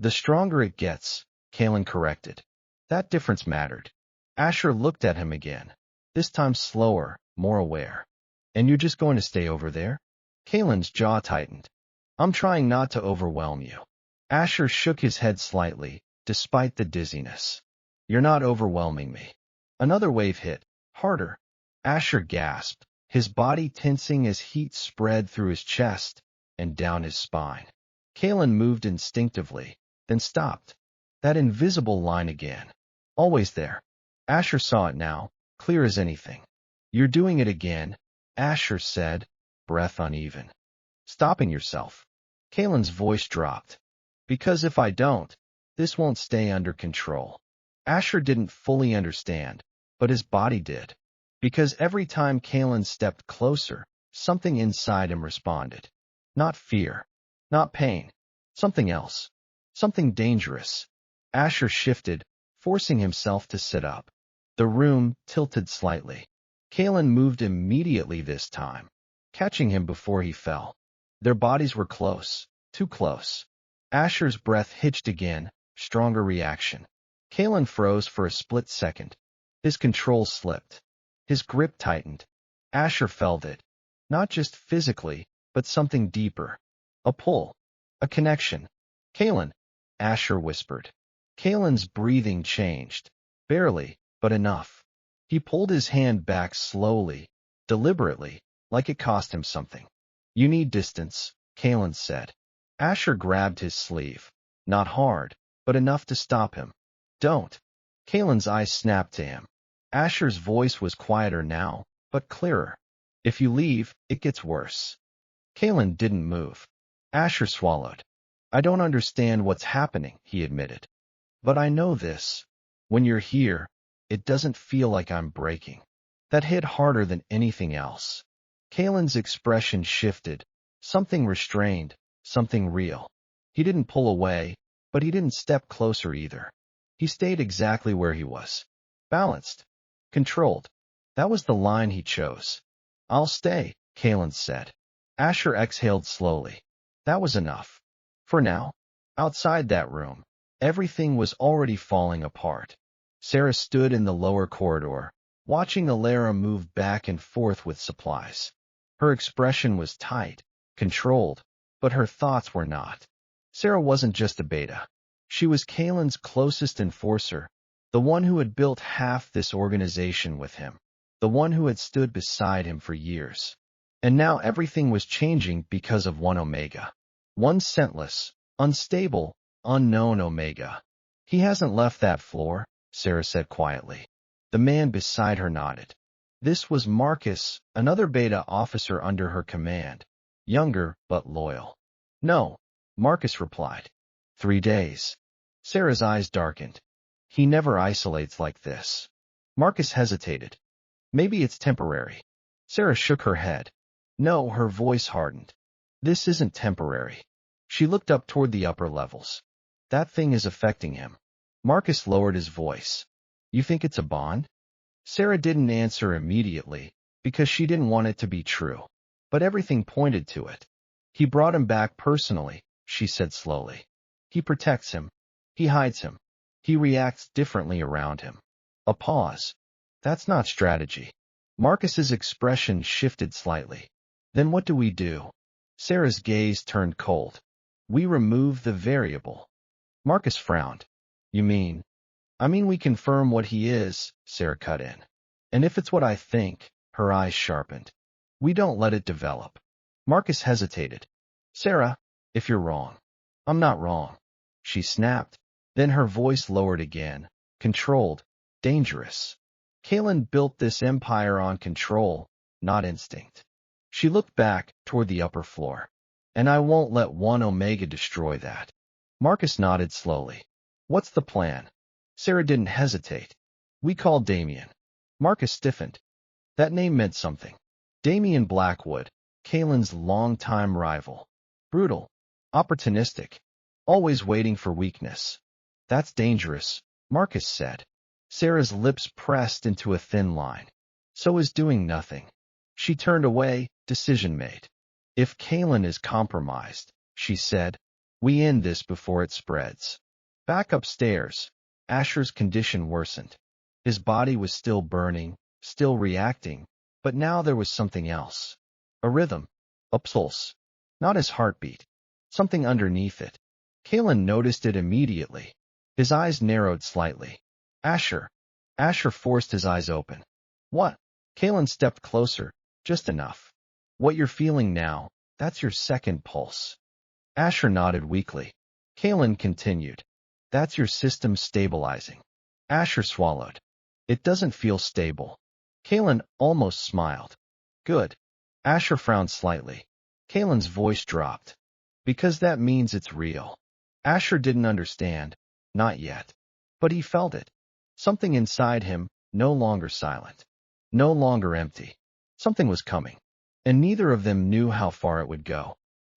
The stronger it gets, Kalen corrected. That difference mattered. Asher looked at him again, this time slower, more aware. And you're just going to stay over there? Kalen's jaw tightened. I'm trying not to overwhelm you. Asher shook his head slightly, despite the dizziness. You're not overwhelming me. Another wave hit, harder. Asher gasped, his body tensing as heat spread through his chest and down his spine. Kalen moved instinctively, then stopped. That invisible line again. Always there. Asher saw it now, clear as anything. You're doing it again, Asher said, breath uneven. Stopping yourself. Kalen's voice dropped. Because if I don't, this won't stay under control. Asher didn't fully understand, but his body did. Because every time Kalen stepped closer, something inside him responded. Not fear. Not pain. Something else. Something dangerous. Asher shifted, forcing himself to sit up. The room tilted slightly. Kalen moved immediately this time, catching him before he fell. Their bodies were close, too close. Asher's breath hitched again, stronger reaction. Kalen froze for a split second. His control slipped. His grip tightened. Asher felt it. Not just physically, but something deeper. A pull. A connection. Kalen, Asher whispered. Kalen's breathing changed. Barely, but enough. He pulled his hand back slowly, deliberately, like it cost him something. You need distance, Kalen said. Asher grabbed his sleeve. Not hard, but enough to stop him. Don't. Kalen's eyes snapped to him. Asher's voice was quieter now, but clearer. If you leave, it gets worse. Kalen didn't move. Asher swallowed. I don't understand what's happening, he admitted. But I know this. When you're here, it doesn't feel like I'm breaking. That hit harder than anything else. Kalen's expression shifted. Something restrained, something real. He didn't pull away, but he didn't step closer either. He stayed exactly where he was. Balanced. Controlled. That was the line he chose. I'll stay, Kalen said. Asher exhaled slowly. That was enough. For now. Outside that room, everything was already falling apart. Sarah stood in the lower corridor, watching Alara move back and forth with supplies. Her expression was tight, controlled, but her thoughts were not. Sarah wasn't just a beta. She was Kalen's closest enforcer, the one who had built half this organization with him, the one who had stood beside him for years. And now everything was changing because of one Omega. One scentless, unstable, unknown Omega. He hasn't left that floor, Sarah said quietly. The man beside her nodded. This was Marcus, another beta officer under her command. Younger, but loyal. No, Marcus replied. 3 days. Sarah's eyes darkened. He never isolates like this. Marcus hesitated. Maybe it's temporary. Sarah shook her head. No, her voice hardened. This isn't temporary. She looked up toward the upper levels. That thing is affecting him. Marcus lowered his voice. You think it's a bond? Sarah didn't answer immediately, because she didn't want it to be true. But everything pointed to it. He brought him back personally, she said slowly. He protects him. He hides him. He reacts differently around him. A pause. That's not strategy. Marcus's expression shifted slightly. Then what do we do? Sarah's gaze turned cold. We remove the variable. Marcus frowned. You mean? I mean we confirm what he is, Sarah cut in. And if it's what I think, her eyes sharpened. We don't let it develop. Marcus hesitated. Sarah, if you're wrong. I'm not wrong. She snapped. Then her voice lowered again. Controlled. Dangerous. Kaylin built this empire on control, not instinct. She looked back toward the upper floor. And I won't let one Omega destroy that. Marcus nodded slowly. What's the plan? Sarah didn't hesitate. We called Damien. Marcus stiffened. That name meant something. Damien Blackwood, Kaylin's longtime rival. Brutal. Opportunistic. Always waiting for weakness. That's dangerous, Marcus said. Sarah's lips pressed into a thin line. So is doing nothing. She turned away, decision made. If Kaylin is compromised, she said, we end this before it spreads. Back upstairs, Asher's condition worsened. His body was still burning, still reacting, but now there was something else. A rhythm. A pulse. Not his heartbeat. Something underneath it. Kaylin noticed it immediately. His eyes narrowed slightly. Asher. Asher forced his eyes open. What? Kaylin stepped closer, just enough. What you're feeling now, that's your second pulse. Asher nodded weakly. Kaylin continued. That's your system stabilizing. Asher swallowed. It doesn't feel stable. Kaylin almost smiled. Good. Asher frowned slightly. Kaylin's voice dropped. Because that means it's real. Asher didn't understand. Not yet. But he felt it. Something inside him, no longer silent. No longer empty. Something was coming. And neither of them knew how far it would go.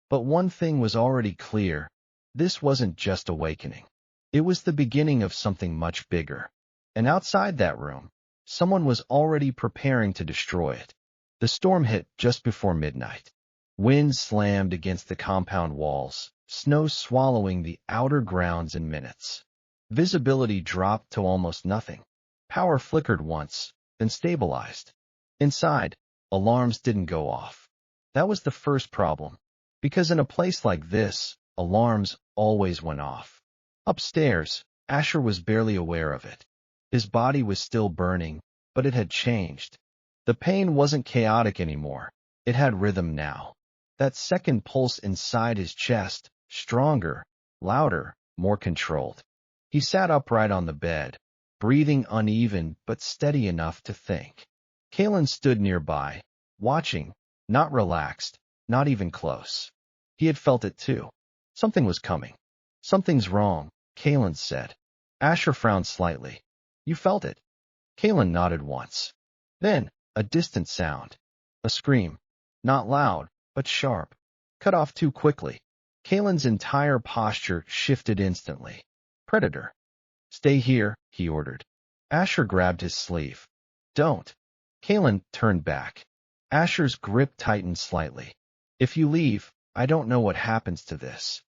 But one thing was already clear. This wasn't just awakening. It was the beginning of something much bigger. And outside that room, someone was already preparing to destroy it. The storm hit just before midnight. Wind slammed against the compound walls, snow swallowing the outer grounds in minutes. Visibility dropped to almost nothing. Power flickered once, then stabilized. Inside, alarms didn't go off. That was the first problem. Because in a place like this, alarms always went off. Upstairs, Asher was barely aware of it. His body was still burning, but it had changed. The pain wasn't chaotic anymore. It had rhythm now. That second pulse inside his chest, stronger, louder, more controlled. He sat upright on the bed, breathing uneven but steady enough to think. Kaylin stood nearby, watching, not relaxed, not even close. He had felt it too. Something was coming. Something's wrong, Kaylin said. Asher frowned slightly. You felt it? Kaylin nodded once. Then, a distant sound. A scream. Not loud, but sharp. Cut off too quickly. Kaylin's entire posture shifted instantly. Predator. Stay here, he ordered. Asher grabbed his sleeve. Don't. Kaylin turned back. Asher's grip tightened slightly. If you leave, I don't know what happens to this.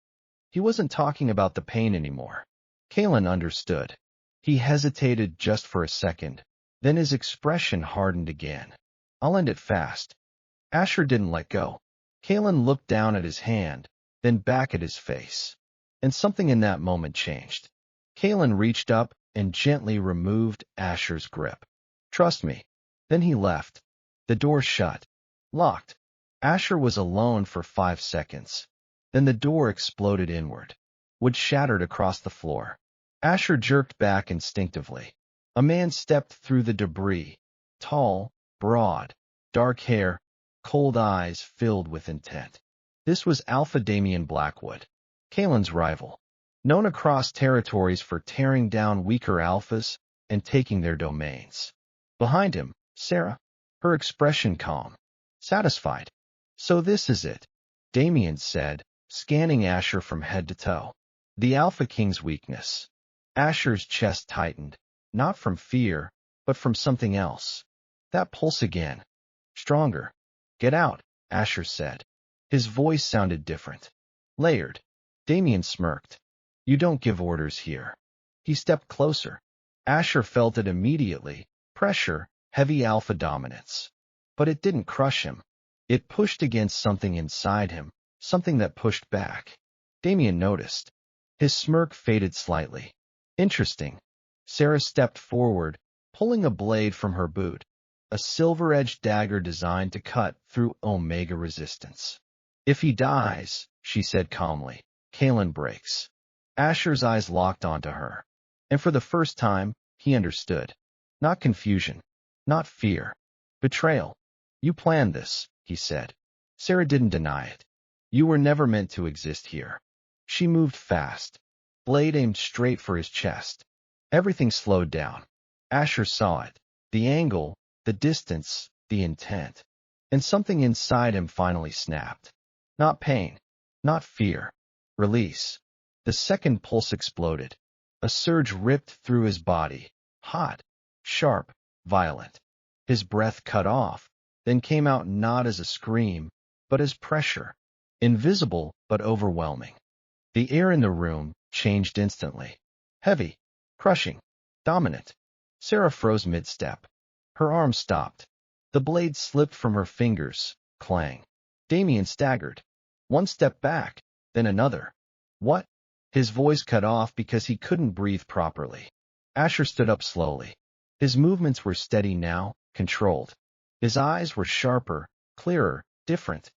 He wasn't talking about the pain anymore. Kaylin understood. He hesitated just for a second. Then his expression hardened again. I'll end it fast. Asher didn't let go. Kaylin looked down at his hand, then back at his face. And something in that moment changed. Kaylin reached up and gently removed Asher's grip. Trust me. Then he left. The door shut. Locked. Asher was alone for 5 seconds. Then the door exploded inward. Wood shattered across the floor. Asher jerked back instinctively. A man stepped through the debris. Tall, broad, dark hair, cold eyes filled with intent. This was Alpha Damien Blackwood, Kaylin's rival. known across territories for tearing down weaker alphas and taking their domains. Behind him, Sarah, her expression calm, satisfied. So this is it, Damien said, scanning Asher from head to toe. The Alpha King's weakness. Asher's chest tightened, not from fear, but from something else. That pulse again. Stronger. Get out, Asher said. His voice sounded different. Layered. Damien smirked. You don't give orders here. He stepped closer. Asher felt it immediately. Pressure, heavy alpha dominance. But it didn't crush him. It pushed against something inside him, something that pushed back. Damien noticed. His smirk faded slightly. Interesting. Sarah stepped forward, pulling a blade from her boot, a silver-edged dagger designed to cut through Omega resistance. If he dies, she said calmly, Kalen breaks. Asher's eyes locked onto her. And for the first time, he understood. Not confusion. Not fear. Betrayal. You planned this, he said. Sarah didn't deny it. You were never meant to exist here. She moved fast. Blade aimed straight for his chest. Everything slowed down. Asher saw it. The angle, the distance, the intent. And something inside him finally snapped. Not pain. Not fear. Release. The second pulse exploded. A surge ripped through his body. Hot. Sharp. Violent. His breath cut off, then came out not as a scream, but as pressure. Invisible, but overwhelming. The air in the room changed instantly. Heavy. Crushing. Dominant. Sarah froze mid-step. Her arm stopped. The blade slipped from her fingers. Clang. Damien staggered. One step back, then another. What? His voice cut off because he couldn't breathe properly. Asher stood up slowly. His movements were steady now, controlled. His eyes were sharper, clearer, different.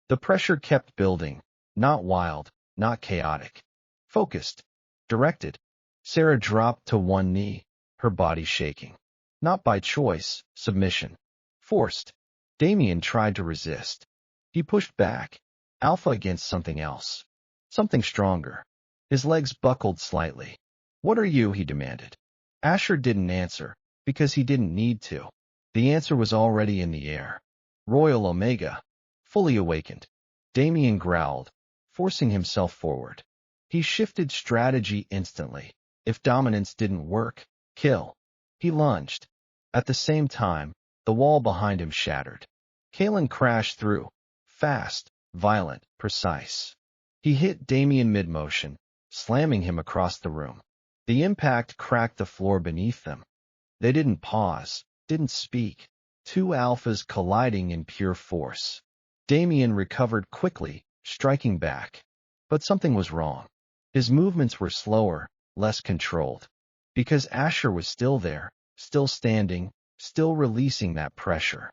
The pressure kept building, not wild, not chaotic. Focused. Directed. Sarah dropped to one knee, her body shaking. Not by choice, submission. Forced. Damien tried to resist. He pushed back. Alpha against something else. Something stronger. His legs buckled slightly. What are you? He demanded. Asher didn't answer, because he didn't need to. The answer was already in the air. Royal Omega. Fully awakened. Damien growled, forcing himself forward. He shifted strategy instantly. If dominance didn't work, kill. He lunged. At the same time, the wall behind him shattered. Kalen crashed through. Fast, violent, precise. He hit Damien mid-motion, slamming him across the room. The impact cracked the floor beneath them. They didn't pause, didn't speak. Two alphas colliding in pure force. Damien recovered quickly, striking back. But something was wrong. His movements were slower, less controlled. Because Asher was still there, still standing, still releasing that pressure.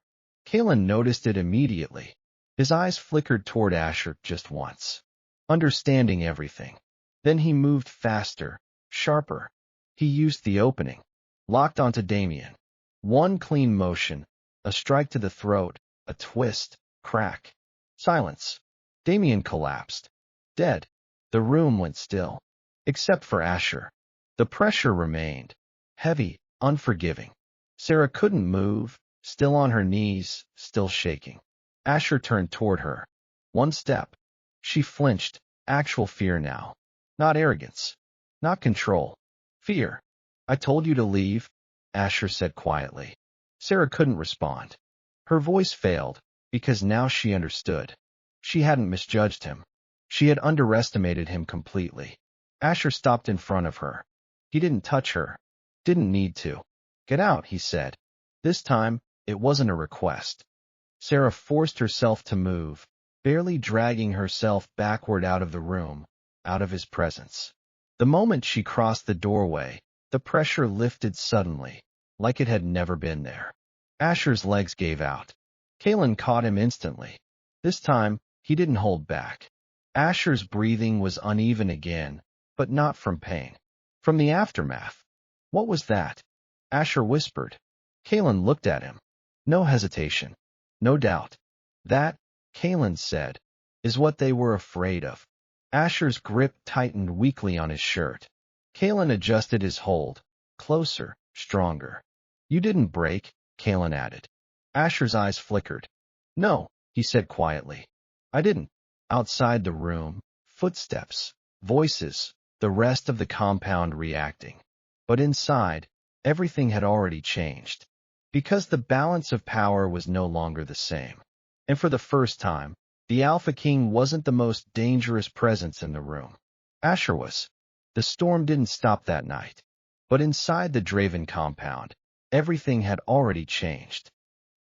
Kalen noticed it immediately. His eyes flickered toward Asher just once, understanding everything. Then he moved faster, sharper. He used the opening. Locked onto Damien. One clean motion, a strike to the throat, a twist, crack. Silence. Damien collapsed. Dead. The room went still. Except for Asher. The pressure remained. Heavy, unforgiving. Sarah couldn't move, still on her knees, still shaking. Asher turned toward her. One step. She flinched. Actual fear now. Not arrogance. Not control. Fear. I told you to leave, Asher said quietly. Sarah couldn't respond. Her voice failed, because now she understood. She hadn't misjudged him. She had underestimated him completely. Asher stopped in front of her. He didn't touch her. Didn't need to. Get out, he said. This time, it wasn't a request. Sarah forced herself to move, barely dragging herself backward out of the room, out of his presence. The moment she crossed the doorway, the pressure lifted suddenly, like it had never been there. Asher's legs gave out. Kalen caught him instantly. This time, he didn't hold back. Asher's breathing was uneven again, but not from pain. From the aftermath. What was that? Asher whispered. Kalen looked at him. No hesitation. No doubt. That, Kalen said, is what they were afraid of. Asher's grip tightened weakly on his shirt. Kalen adjusted his hold. Closer, stronger. You didn't break, Kalen added. Asher's eyes flickered. No, he said quietly. I didn't. Outside the room, footsteps, voices, the rest of the compound reacting. But inside, everything had already changed. Because the balance of power was no longer the same. And for the first time, the Alpha King wasn't the most dangerous presence in the room. Asher was. The storm didn't stop that night. But inside the Draven compound, everything had already changed.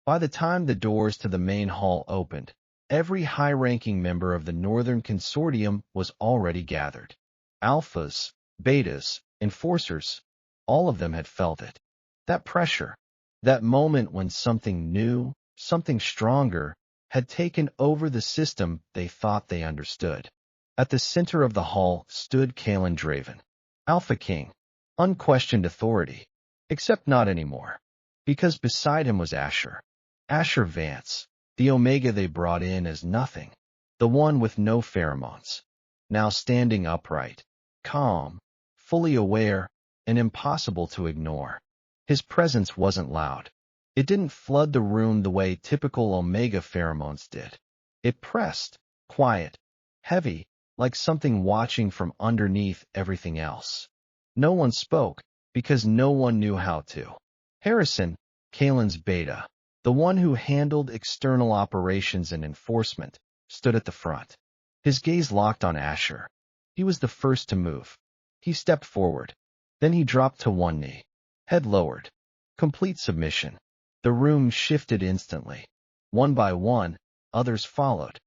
By the time the doors to the main hall opened, every high-ranking member of the Northern Consortium was already gathered. Alphas, betas, enforcers, all of them had felt it. That pressure, that moment when something new, something stronger, had taken over the system they thought they understood. At the center of the hall stood Kalen Draven, Alpha King, unquestioned authority, except not anymore, because beside him was Asher. Asher Vance, the Omega they brought in as nothing, the one with no pheromones, now standing upright, calm, fully aware, and impossible to ignore. His presence wasn't loud. It didn't flood the room the way typical Omega pheromones did. It pressed, quiet, heavy, like something watching from underneath everything else. No one spoke, because no one knew how to. Harrison, Kalen's beta, the one who handled external operations and enforcement, stood at the front. His gaze locked on Asher. He was the first to move. He stepped forward. Then he dropped to one knee, head lowered. Complete submission. The room shifted instantly. One by one, others followed.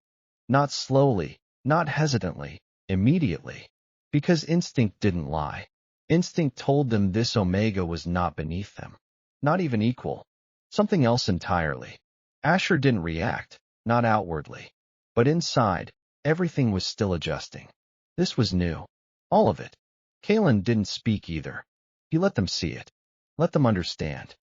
Not slowly, not hesitantly, immediately. Because instinct didn't lie. Instinct told them this Omega was not beneath them. Not even equal. Something else entirely. Asher didn't react, not outwardly. But inside, everything was still adjusting. This was new. All of it. Kalen didn't speak either. He let them see it. Let them understand.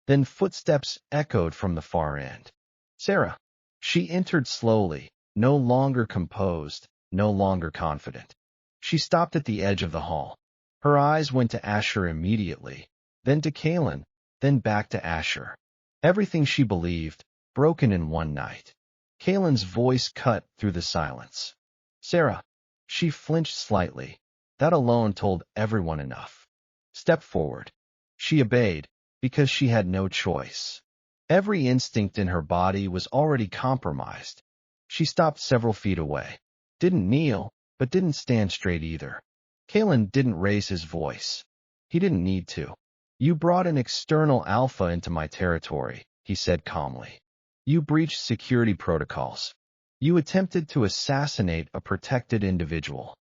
Then footsteps echoed from the far end. Sarah. She entered slowly, no longer composed, no longer confident. She stopped at the edge of the hall. Her eyes went to Asher immediately, then to Kalen, then back to Asher. Everything she believed, broken in one night. Kalen's voice cut through the silence. Sarah. She flinched slightly. That alone told everyone enough. Step forward. She obeyed, because she had no choice. Every instinct in her body was already compromised. She stopped several feet away. Didn't kneel, but didn't stand straight either. Kalen didn't raise his voice. He didn't need to. You brought an external alpha into my territory, he said calmly. You breached security protocols. You attempted to assassinate a protected individual.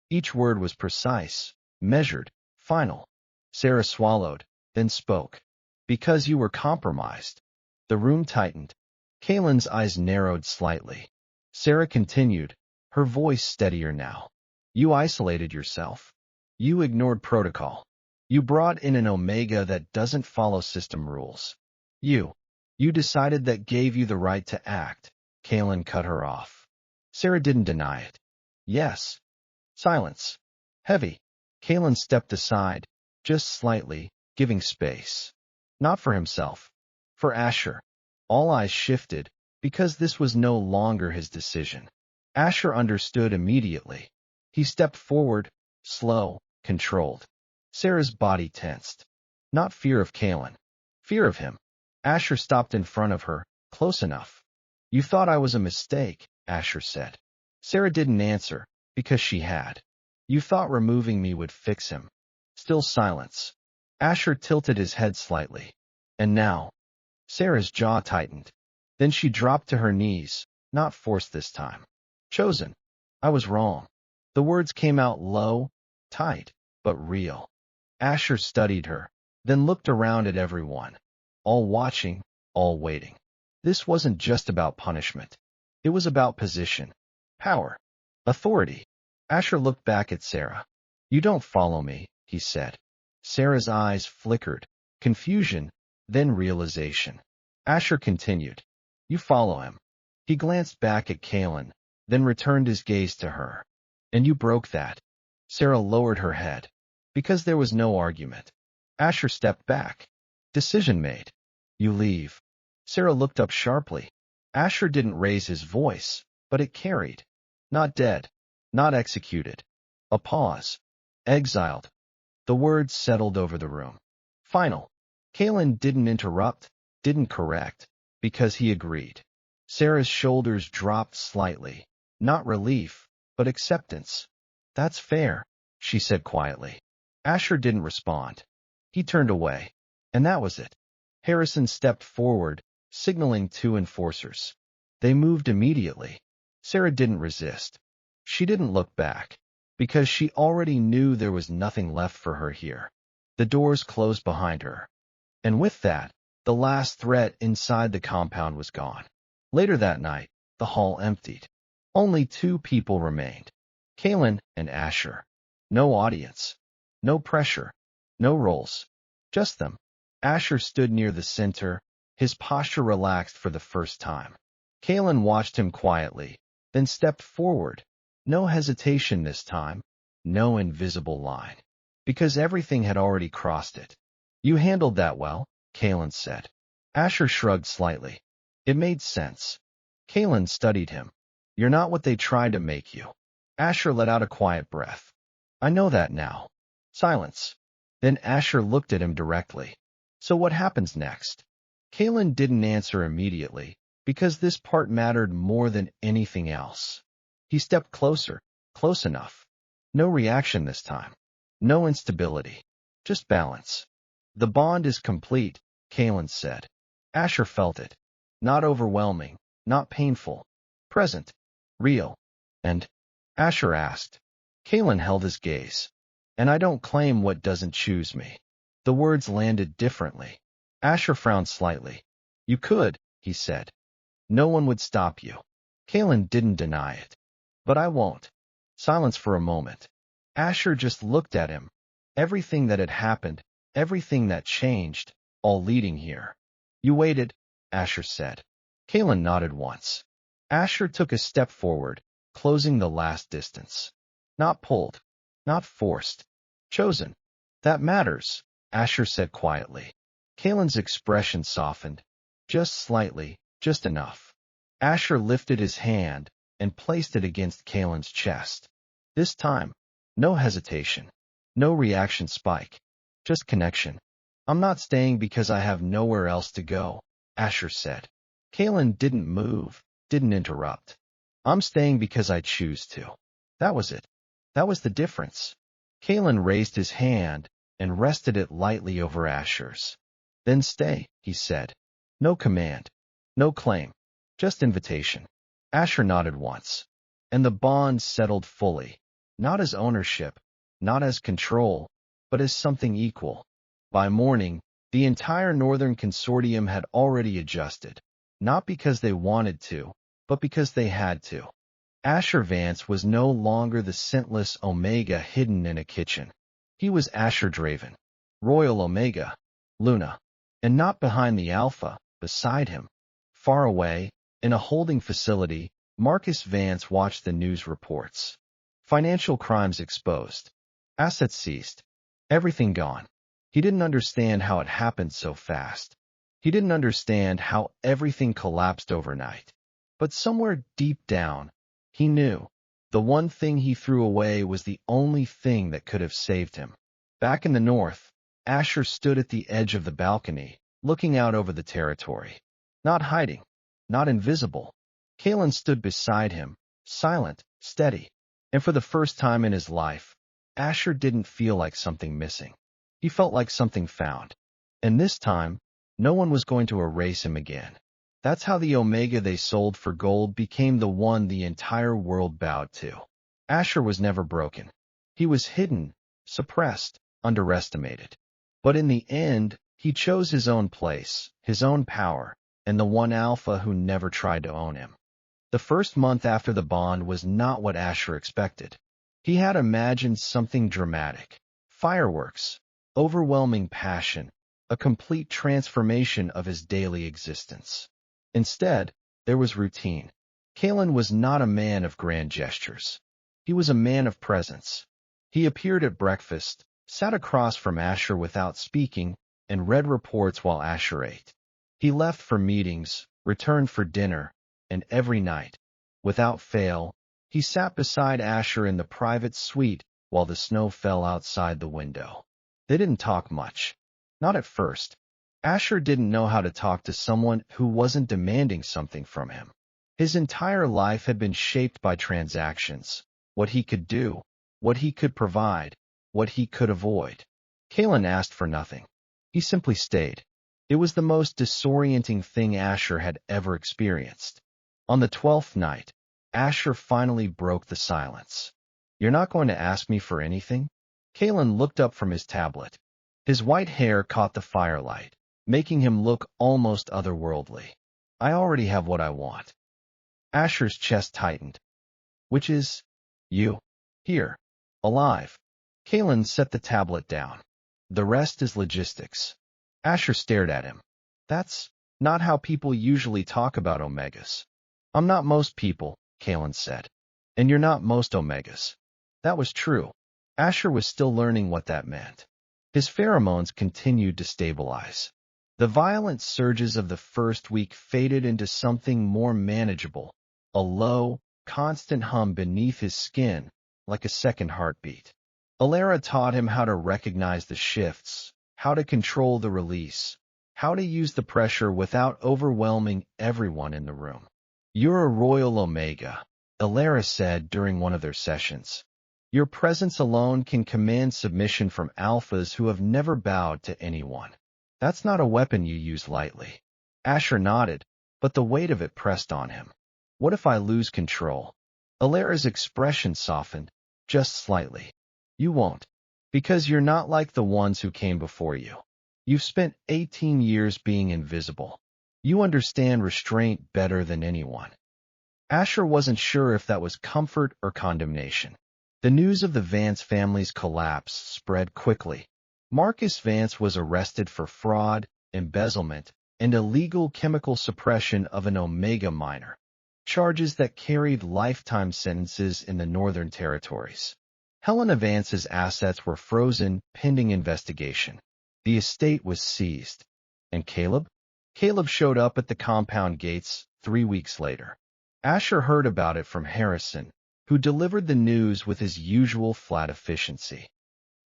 Each word was precise, measured, final. Sarah swallowed, then spoke. Because you were compromised. The room tightened. Kalen's eyes narrowed slightly. Sarah continued, her voice steadier now. You isolated yourself. You ignored protocol. You brought in an Omega that doesn't follow system rules. You decided that gave you the right to act. Kalen cut her off. Sarah didn't deny it. Yes. Silence. Heavy. Kalen stepped aside, just slightly, giving space. Not for himself. For Asher. All eyes shifted, because this was no longer his decision. Asher understood immediately. He stepped forward, slow, controlled. Sarah's body tensed. Not fear of Kalen. Fear of him. Asher stopped in front of her, close enough. You thought I was a mistake, Asher said. Sarah didn't answer, because she had. You thought removing me would fix him. Still silence. Asher tilted his head slightly. And now? Sarah's jaw tightened. Then she dropped to her knees, not forced this time. Chosen. I was wrong. The words came out low, tight, but real. Asher studied her, then looked around at everyone. All watching, all waiting. This wasn't just about punishment. It was about position, power, authority. Asher looked back at Sarah. You don't follow me, he said. Sarah's eyes flickered, confusion, then realization. Asher continued. You follow him. He glanced back at Kalen, then returned his gaze to her. And you broke that. Sarah lowered her head. Because there was no argument. Asher stepped back. Decision made. You leave. Sarah looked up sharply. Asher didn't raise his voice, but it carried. Not dead. Not executed. A pause. Exiled. The words settled over the room. Final. Kalen didn't interrupt, didn't correct, because he agreed. Sarah's shoulders dropped slightly. Not relief, but acceptance. That's fair, she said quietly. Asher didn't respond. He turned away. And that was it. Harrison stepped forward, signaling two enforcers. They moved immediately. Sarah didn't resist. She didn't look back, because she already knew there was nothing left for her here. The doors closed behind her. And with that, the last threat inside the compound was gone. Later that night, the hall emptied. Only two people remained. Kalen and Asher. No audience. No pressure. No roles. Just them. Asher stood near the center, his posture relaxed for the first time. Kalen watched him quietly, then stepped forward. No hesitation this time. No invisible line. Because everything had already crossed it. You handled that well, Kalen said. Asher shrugged slightly. It made sense. Kalen studied him. You're not what they tried to make you. Asher let out a quiet breath. I know that now. Silence. Then Asher looked at him directly. So what happens next? Kalen didn't answer immediately, because this part mattered more than anything else. He stepped closer, close enough. No reaction this time. No instability. Just balance. The bond is complete, Kalen said. Asher felt it. Not overwhelming, not painful. Present. Real. And? Asher asked. Kalen held his gaze. And I don't claim what doesn't choose me. The words landed differently. Asher frowned slightly. You could, he said. No one would stop you. Kalen didn't deny it. But I won't. Silence for a moment. Asher just looked at him. Everything that had happened, everything that changed, all leading here. You waited, Asher said. Kalen nodded once. Asher took a step forward, closing the last distance. Not pulled. Not forced. Chosen. That matters, Asher said quietly. Kalen's expression softened. Just slightly, just enough. Asher lifted his hand and placed it against Kalen's chest. This time, no hesitation. No reaction spike. Just connection. I'm not staying because I have nowhere else to go, Asher said. Kalen didn't move, didn't interrupt. I'm staying because I choose to. That was it. That was the difference. Kalen raised his hand and rested it lightly over Asher's. Then stay, he said. No command. No claim. Just invitation. Asher nodded once. And the bond settled fully. Not as ownership, not as control, but as something equal. By morning, the entire Northern Consortium had already adjusted. Not because they wanted to, but because they had to. Asher Vance was no longer the scentless Omega hidden in a kitchen. He was Asher Draven, Royal Omega, Luna, and not behind the Alpha, beside him. Far away, in a holding facility, Marcus Vance watched the news reports. Financial crimes exposed. Assets seized. Everything gone. He didn't understand how it happened so fast. He didn't understand how everything collapsed overnight. But somewhere deep down, he knew. The one thing he threw away was the only thing that could have saved him. Back in the north, Asher stood at the edge of the balcony, looking out over the territory. Not hiding. Not invisible. Kalen stood beside him, silent, steady. And for the first time in his life, Asher didn't feel like something missing. He felt like something found. And this time, no one was going to erase him again. That's how the Omega they sold for gold became the one the entire world bowed to. Asher was never broken. He was hidden, suppressed, underestimated. But in the end, he chose his own place, his own power, and the one Alpha who never tried to own him. The first month after the bond was not what Asher expected. He had imagined something dramatic. Fireworks, overwhelming passion, a complete transformation of his daily existence. Instead, there was routine. Kalen was not a man of grand gestures. He was a man of presence. He appeared at breakfast, sat across from Asher without speaking, and read reports while Asher ate. He left for meetings, returned for dinner, and every night, without fail, he sat beside Asher in the private suite while the snow fell outside the window. They didn't talk much. Not at first. Asher didn't know how to talk to someone who wasn't demanding something from him. His entire life had been shaped by transactions, what he could do, what he could provide, what he could avoid. Kalen asked for nothing. He simply stayed. It was the most disorienting thing Asher had ever experienced. On the 12th night, Asher finally broke the silence. "You're not going to ask me for anything?" Kalen looked up from his tablet. His white hair caught the firelight, making him look almost otherworldly. "I already have what I want." Asher's chest tightened. "Which is, you. Here. Alive." Kalen set the tablet down. "The rest is logistics." Asher stared at him. "That's not how people usually talk about omegas." "I'm not most people," Kalen said. "And you're not most omegas." That was true. Asher was still learning what that meant. His pheromones continued to stabilize. The violent surges of the first week faded into something more manageable, a low, constant hum beneath his skin, like a second heartbeat. Alara taught him how to recognize the shifts, how to control the release, how to use the pressure without overwhelming everyone in the room. "You're a royal omega," Alara said during one of their sessions. "Your presence alone can command submission from alphas who have never bowed to anyone. That's not a weapon you use lightly." Asher nodded, but the weight of it pressed on him. "What if I lose control?" Alara's expression softened, just slightly. "You won't. Because you're not like the ones who came before you. You've spent 18 years being invisible. You understand restraint better than anyone." Asher wasn't sure if that was comfort or condemnation. The news of the Vance family's collapse spread quickly. Marcus Vance was arrested for fraud, embezzlement, and illegal chemical suppression of an Omega minor, charges that carried lifetime sentences in the Northern Territories. Helena Vance's assets were frozen pending investigation. The estate was seized. And Caleb? Caleb showed up at the compound gates 3 weeks later. Asher heard about it from Harrison, who delivered the news with his usual flat efficiency.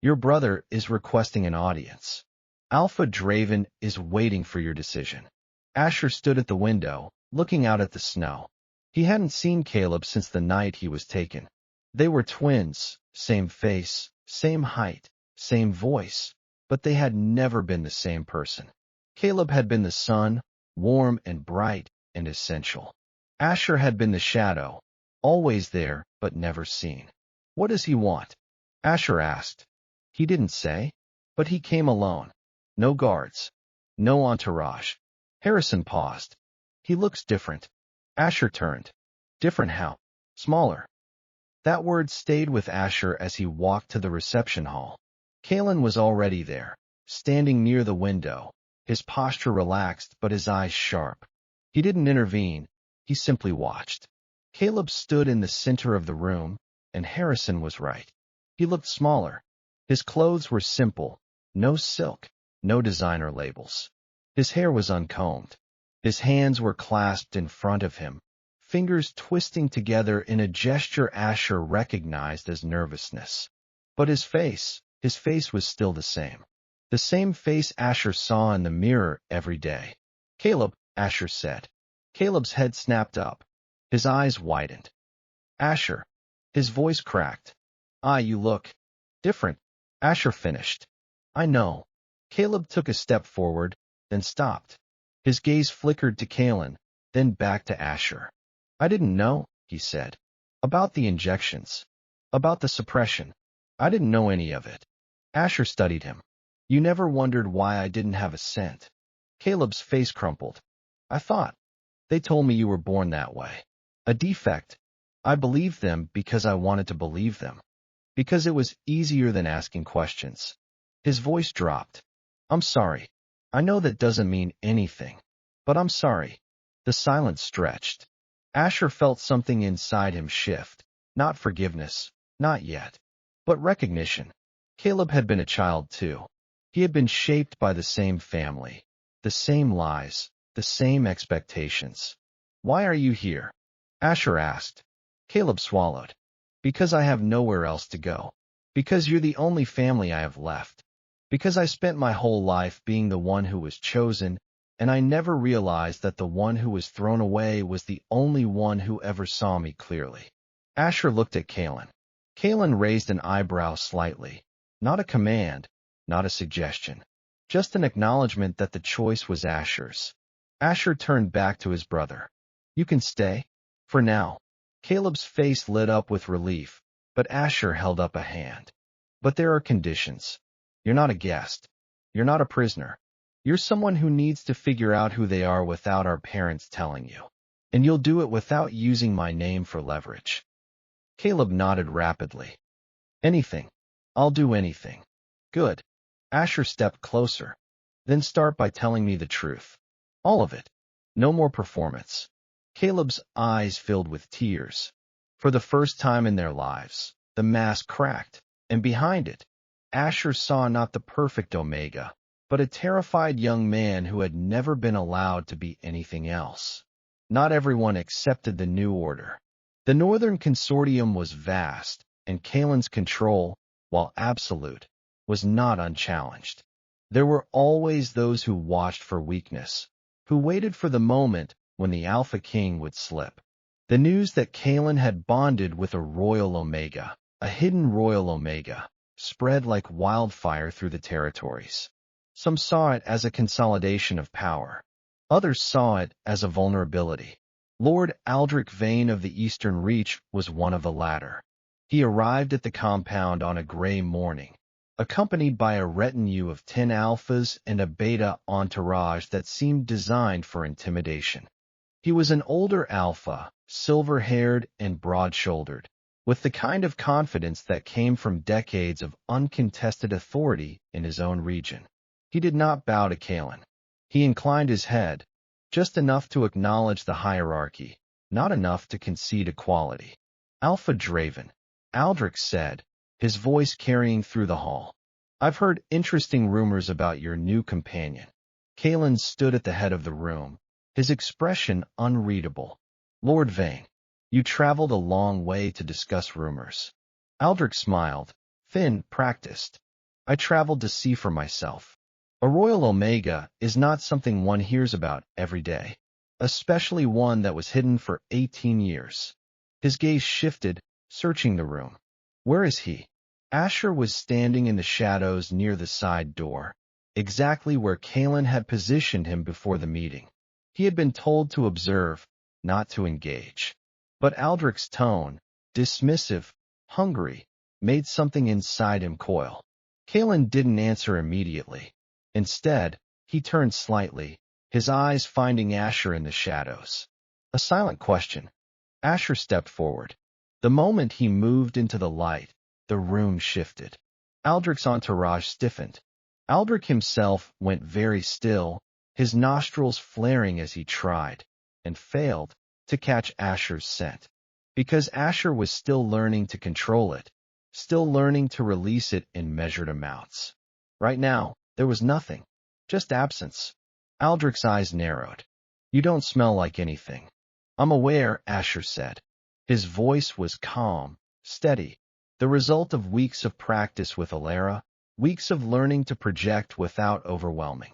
"Your brother is requesting an audience. Alpha Draven is waiting for your decision." Asher stood at the window, looking out at the snow. He hadn't seen Caleb since the night he was taken. They were twins, same face, same height, same voice, but they had never been the same person. Caleb had been the sun, warm and bright and essential. Asher had been the shadow, always there but never seen. "What does he want?" Asher asked. He didn't say, but he came alone. No guards. No entourage. Harrison paused. "He looks different." Asher turned. "Different how?" "Smaller." That word stayed with Asher as he walked to the reception hall. Kalen was already there, standing near the window, his posture relaxed but his eyes sharp. He didn't intervene. He simply watched. Caleb stood in the center of the room, and Harrison was right. He looked smaller. His clothes were simple, no silk, no designer labels. His hair was uncombed. His hands were clasped in front of him, fingers twisting together in a gesture Asher recognized as nervousness. But his face was still the same face Asher saw in the mirror every day. "Caleb," Asher said. Caleb's head snapped up. His eyes widened. "Asher." His voice cracked. You look different." Asher finished. "I know." Caleb took a step forward, then stopped. His gaze flickered to Kalen, then back to Asher. "I didn't know," he said. "About the injections. About the suppression. I didn't know any of it." Asher studied him. "You never wondered why I didn't have a scent." Caleb's face crumpled. "I thought. They told me you were born that way. A defect. I believed them because I wanted to believe them. Because it was easier than asking questions." His voice dropped. "I'm sorry. I know that doesn't mean anything. But I'm sorry." The silence stretched. Asher felt something inside him shift. Not forgiveness, not yet. But recognition. Caleb had been a child too. He had been shaped by the same family, the same lies, the same expectations. Why are you here? Asher asked. Caleb swallowed. Because I have nowhere else to go. Because you're the only family I have left. Because I spent my whole life being the one who was chosen, and I never realized that the one who was thrown away was the only one who ever saw me clearly. Asher looked at Kalen. Kalen raised an eyebrow slightly. Not a command, not a suggestion. Just an acknowledgement that the choice was Asher's. Asher turned back to his brother. You can stay? For now. Caleb's face lit up with relief, but Asher held up a hand. But there are conditions. You're not a guest. You're not a prisoner. You're someone who needs to figure out who they are without our parents telling you. And you'll do it without using my name for leverage. Caleb nodded rapidly. Anything. I'll do anything. Good. Asher stepped closer. Then start by telling me the truth. All of it. No more performance. Caleb's eyes filled with tears. For the first time in their lives, the mask cracked, and behind it, Asher saw not the perfect Omega, but a terrified young man who had never been allowed to be anything else. Not everyone accepted the new order. The Northern Consortium was vast, and Kalen's control, while absolute, was not unchallenged. There were always those who watched for weakness, who waited for the moment when the Alpha King would slip. The news that Kalen had bonded with a Royal Omega, a hidden Royal Omega, spread like wildfire through the territories. Some saw it as a consolidation of power. Others saw it as a vulnerability. Lord Aldrich Vane of the Eastern Reach was one of the latter. He arrived at the compound on a gray morning, accompanied by a retinue of 10 alphas and a beta entourage that seemed designed for intimidation. He was an older alpha, silver-haired and broad-shouldered, with the kind of confidence that came from decades of uncontested authority in his own region. He did not bow to Kalen. He inclined his head, just enough to acknowledge the hierarchy, not enough to concede equality. Alpha Draven, Aldrich said, his voice carrying through the hall. I've heard interesting rumors about your new companion. Kalen stood at the head of the room, his expression unreadable. Lord Vane, you traveled a long way to discuss rumors. Aldrich smiled, thin, practiced. I traveled to see for myself. A Royal Omega is not something one hears about every day, especially one that was hidden for 18 years. His gaze shifted, searching the room. Where is he? Asher was standing in the shadows near the side door, exactly where Kalen had positioned him before the meeting. He had been told to observe, not to engage. But Aldrich's tone, dismissive, hungry, made something inside him coil. Kalen didn't answer immediately. Instead, he turned slightly, his eyes finding Asher in the shadows. A silent question. Asher stepped forward. The moment he moved into the light, the room shifted. Aldrich's entourage stiffened. Aldrich himself went very still, his nostrils flaring as he tried, and failed, to catch Asher's scent. Because Asher was still learning to control it, still learning to release it in measured amounts. Right now, there was nothing, just absence. Aldrich's eyes narrowed. You don't smell like anything. I'm aware, Asher said. His voice was calm, steady, the result of weeks of practice with Alara, weeks of learning to project without overwhelming.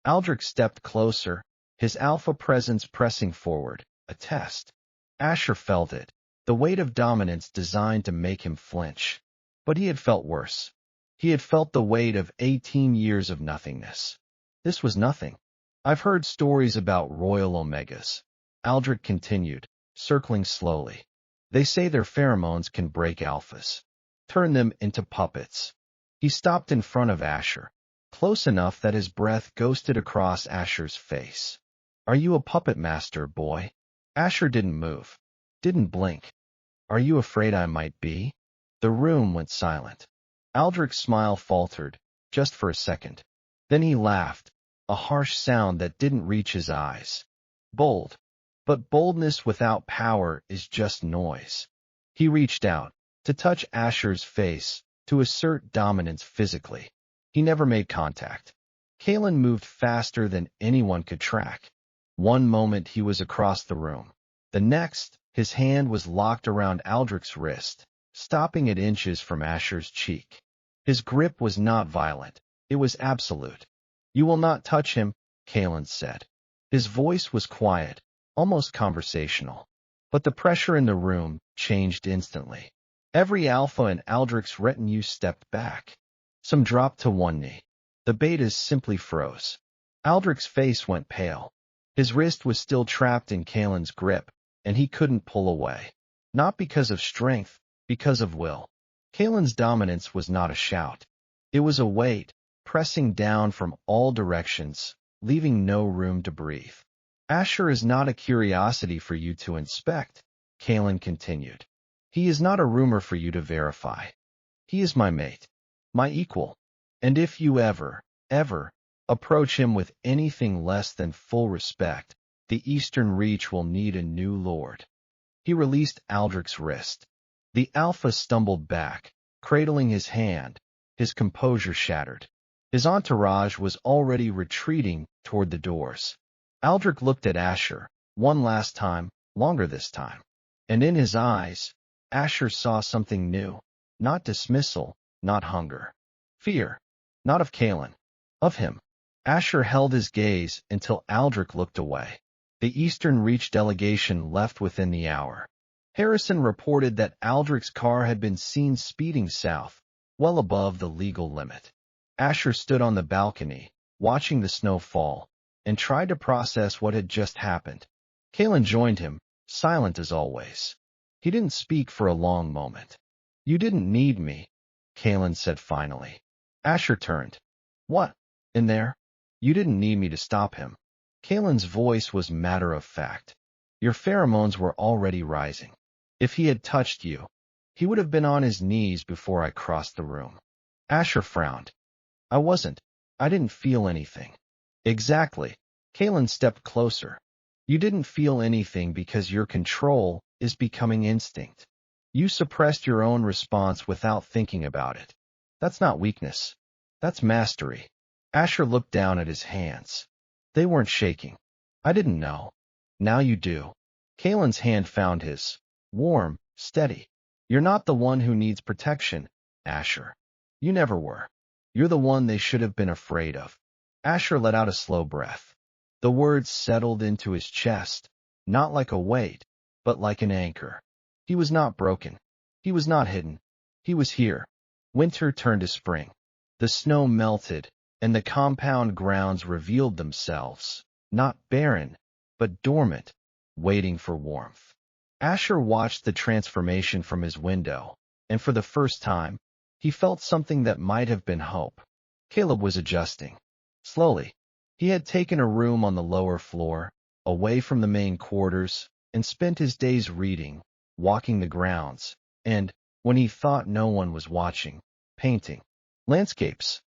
Aldrich stepped closer, his alpha presence pressing forward, a test. Asher felt it, the weight of dominance designed to make him flinch. But he had felt worse. He had felt the weight of 18 years of nothingness. This was nothing. I've heard stories about Royal Omegas. Aldrich continued, circling slowly. They say their pheromones can break alphas, turn them into puppets. He stopped in front of Asher, close enough that his breath ghosted across Asher's face. Are you a puppet master, boy? Asher didn't move, didn't blink. Are you afraid I might be? The room went silent. Aldrich's smile faltered, just for a second. Then he laughed, a harsh sound that didn't reach his eyes. Bold. But boldness without power is just noise. He reached out to touch Asher's face, to assert dominance physically. He never made contact. Kalen moved faster than anyone could track. One moment he was across the room. The next, his hand was locked around Aldrich's wrist, stopping at inches from Asher's cheek. His grip was not violent. It was absolute. "You will not touch him," Kalen said. His voice was quiet, almost conversational. But the pressure in the room changed instantly. Every alpha in Aldrich's retinue stepped back. Some dropped to one knee. The betas simply froze. Aldrich's face went pale. His wrist was still trapped in Kalen's grip, and he couldn't pull away. Not because of strength, because of will. Kalen's dominance was not a shout. It was a weight, pressing down from all directions, leaving no room to breathe. "Asher is not a curiosity for you to inspect," Kalen continued. "He is not a rumor for you to verify. He is my mate, my equal. And if you ever approach him with anything less than full respect, the Eastern Reach will need a new lord." He released Aldrich's wrist. The alpha stumbled back, cradling his hand, his composure shattered. His entourage was already retreating toward the doors. Aldrich looked at Asher, one last time, longer this time. And in his eyes, Asher saw something new. Not dismissal, not hunger. Fear. Not of Kalen. Of him. Asher held his gaze until Aldrich looked away. The Eastern Reach delegation left within the hour. Harrison reported that Aldrich's car had been seen speeding south, well above the legal limit. Asher stood on the balcony, watching the snow fall, and tried to process what had just happened. Kalen joined him, silent as always. He didn't speak for a long moment. "You didn't need me," Kalen said finally. Asher turned. "What? In there? You didn't need me to stop him." Kalen's voice was matter-of-fact. "Your pheromones were already rising. If he had touched you, he would have been on his knees before I crossed the room." Asher frowned. "I wasn't. I didn't feel anything." "Exactly." Kalen stepped closer. "You didn't feel anything because your control is becoming instinct. You suppressed your own response without thinking about it. That's not weakness. That's mastery." Asher looked down at his hands. They weren't shaking. "I didn't know. Now you do." Kalen's hand found his. Warm, steady. "You're not the one who needs protection, Asher. You never were. You're the one they should have been afraid of." Asher let out a slow breath. The words settled into his chest, not like a weight, but like an anchor. He was not broken. He was not hidden. He was here. Winter turned to spring. The snow melted, and the compound grounds revealed themselves, not barren, but dormant, waiting for warmth. Asher watched the transformation from his window, and for the first time, he felt something that might have been hope. Caleb was adjusting. Slowly. He had taken a room on the lower floor, away from the main quarters, and spent his days reading, walking the grounds, and, when he thought no one was watching, painting. Landscapes.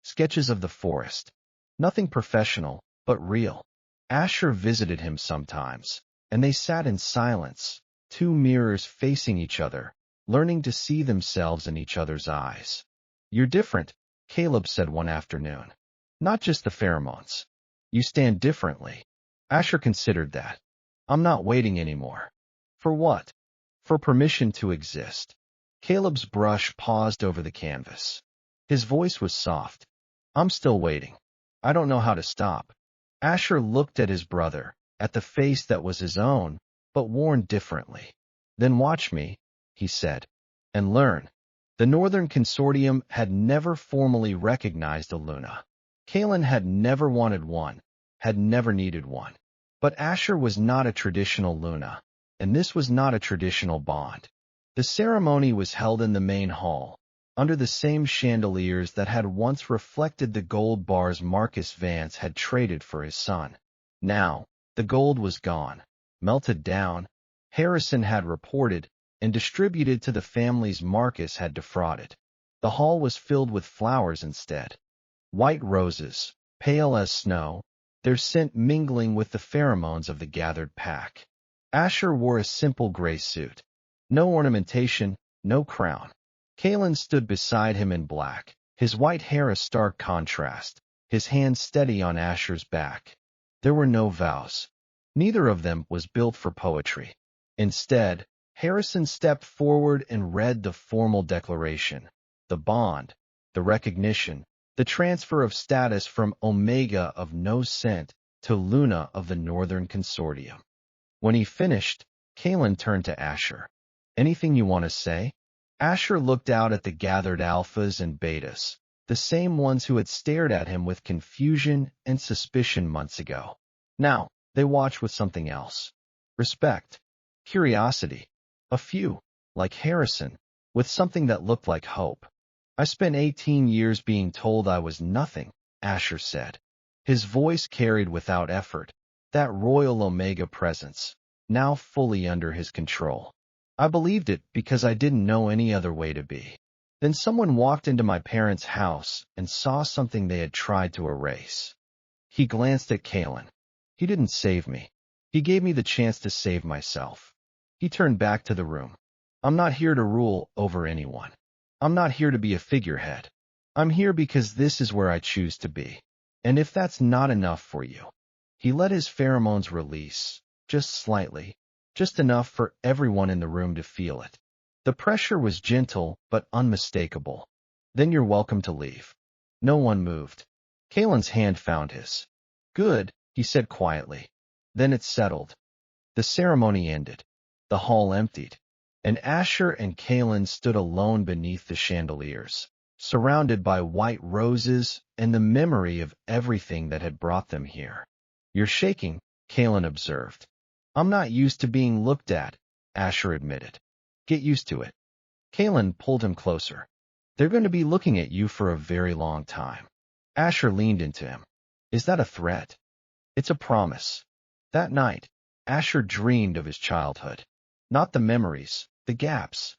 Sketches of the forest. Nothing professional, but real. Asher visited him sometimes, and they sat in silence, two mirrors facing each other, learning to see themselves in each other's eyes. "You're different," Caleb said one afternoon. "Not just the pheromones. You stand differently." Asher considered that. "I'm not waiting anymore." "For what?" "For permission to exist." Caleb's brush paused over the canvas. His voice was soft. "I'm still waiting. I don't know how to stop." Asher looked at his brother, at the face that was his own, but worn differently. "Then watch me," he said, "and learn." The Northern Consortium had never formally recognized a Luna. Kalen had never wanted one, had never needed one. But Asher was not a traditional Luna, and this was not a traditional bond. The ceremony was held in the main hall, under the same chandeliers that had once reflected the gold bars Marcus Vance had traded for his son. Now, the gold was gone, melted down, Harrison had reported, and distributed to the families Marcus had defrauded. The hall was filled with flowers instead. White roses, pale as snow, their scent mingling with the pheromones of the gathered pack. Asher wore a simple gray suit. No ornamentation, no crown. Kalen stood beside him in black, his white hair a stark contrast, his hand steady on Asher's back. There were no vows. Neither of them was built for poetry. Instead, Harrison stepped forward and read the formal declaration, the bond, the recognition, the transfer of status from Omega of No Scent to Luna of the Northern Consortium. When he finished, Kalen turned to Asher. Anything you want to say? Asher looked out at the gathered alphas and betas, the same ones who had stared at him with confusion and suspicion months ago. Now, they watched with something else. Respect. Curiosity. A few, like Harrison, with something that looked like hope. I spent 18 years being told I was nothing, Asher said. His voice carried without effort, that royal Omega presence, now fully under his control. I believed it because I didn't know any other way to be. Then someone walked into my parents' house and saw something they had tried to erase. He glanced at Kalen. He didn't save me. He gave me the chance to save myself. He turned back to the room. I'm not here to rule over anyone. I'm not here to be a figurehead. I'm here because this is where I choose to be. And if that's not enough for you. He let his pheromones release, just slightly, just enough for everyone in the room to feel it. The pressure was gentle but unmistakable. Then you're welcome to leave. No one moved. Kalen's hand found his. Good, he said quietly. Then it settled. The ceremony ended. The hall emptied. And Asher and Kalen stood alone beneath the chandeliers, surrounded by white roses and the memory of everything that had brought them here. You're shaking, Kalen observed. I'm not used to being looked at, Asher admitted. Get used to it. Kalen pulled him closer. They're going to be looking at you for a very long time. Asher leaned into him. Is that a threat? It's a promise. That night, Asher dreamed of his childhood. Not the memories, the gaps.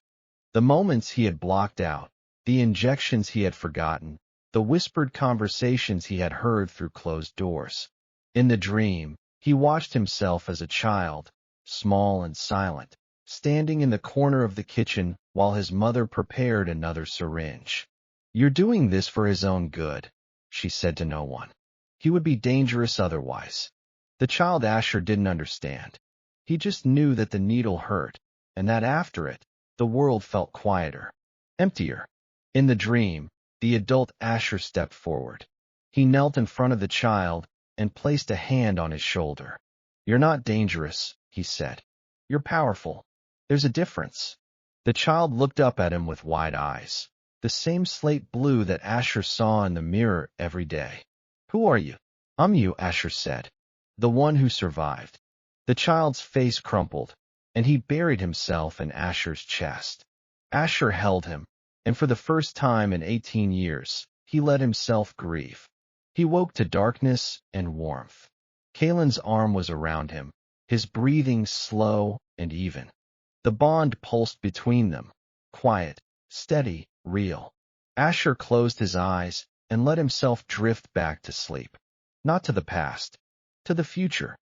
The moments he had blocked out, the injections he had forgotten, the whispered conversations he had heard through closed doors. In the dream, he watched himself as a child, small and silent, standing in the corner of the kitchen while his mother prepared another syringe. You're doing this for his own good, she said to no one. He would be dangerous otherwise. The child Asher didn't understand. He just knew that the needle hurt, and that after it, the world felt quieter, emptier. In the dream, the adult Asher stepped forward. He knelt in front of the child and placed a hand on his shoulder. You're not dangerous, he said. You're powerful. There's a difference. The child looked up at him with wide eyes, the same slate blue that Asher saw in the mirror every day. Who are you? I'm you, Asher said. The one who survived. The child's face crumpled, and he buried himself in Asher's chest. Asher held him, and for the first time in 18 years, he let himself grieve. He woke to darkness and warmth. Kalen's arm was around him, his breathing slow and even. The bond pulsed between them, quiet, steady, real. Asher closed his eyes and let himself drift back to sleep. Not to the past, to the future.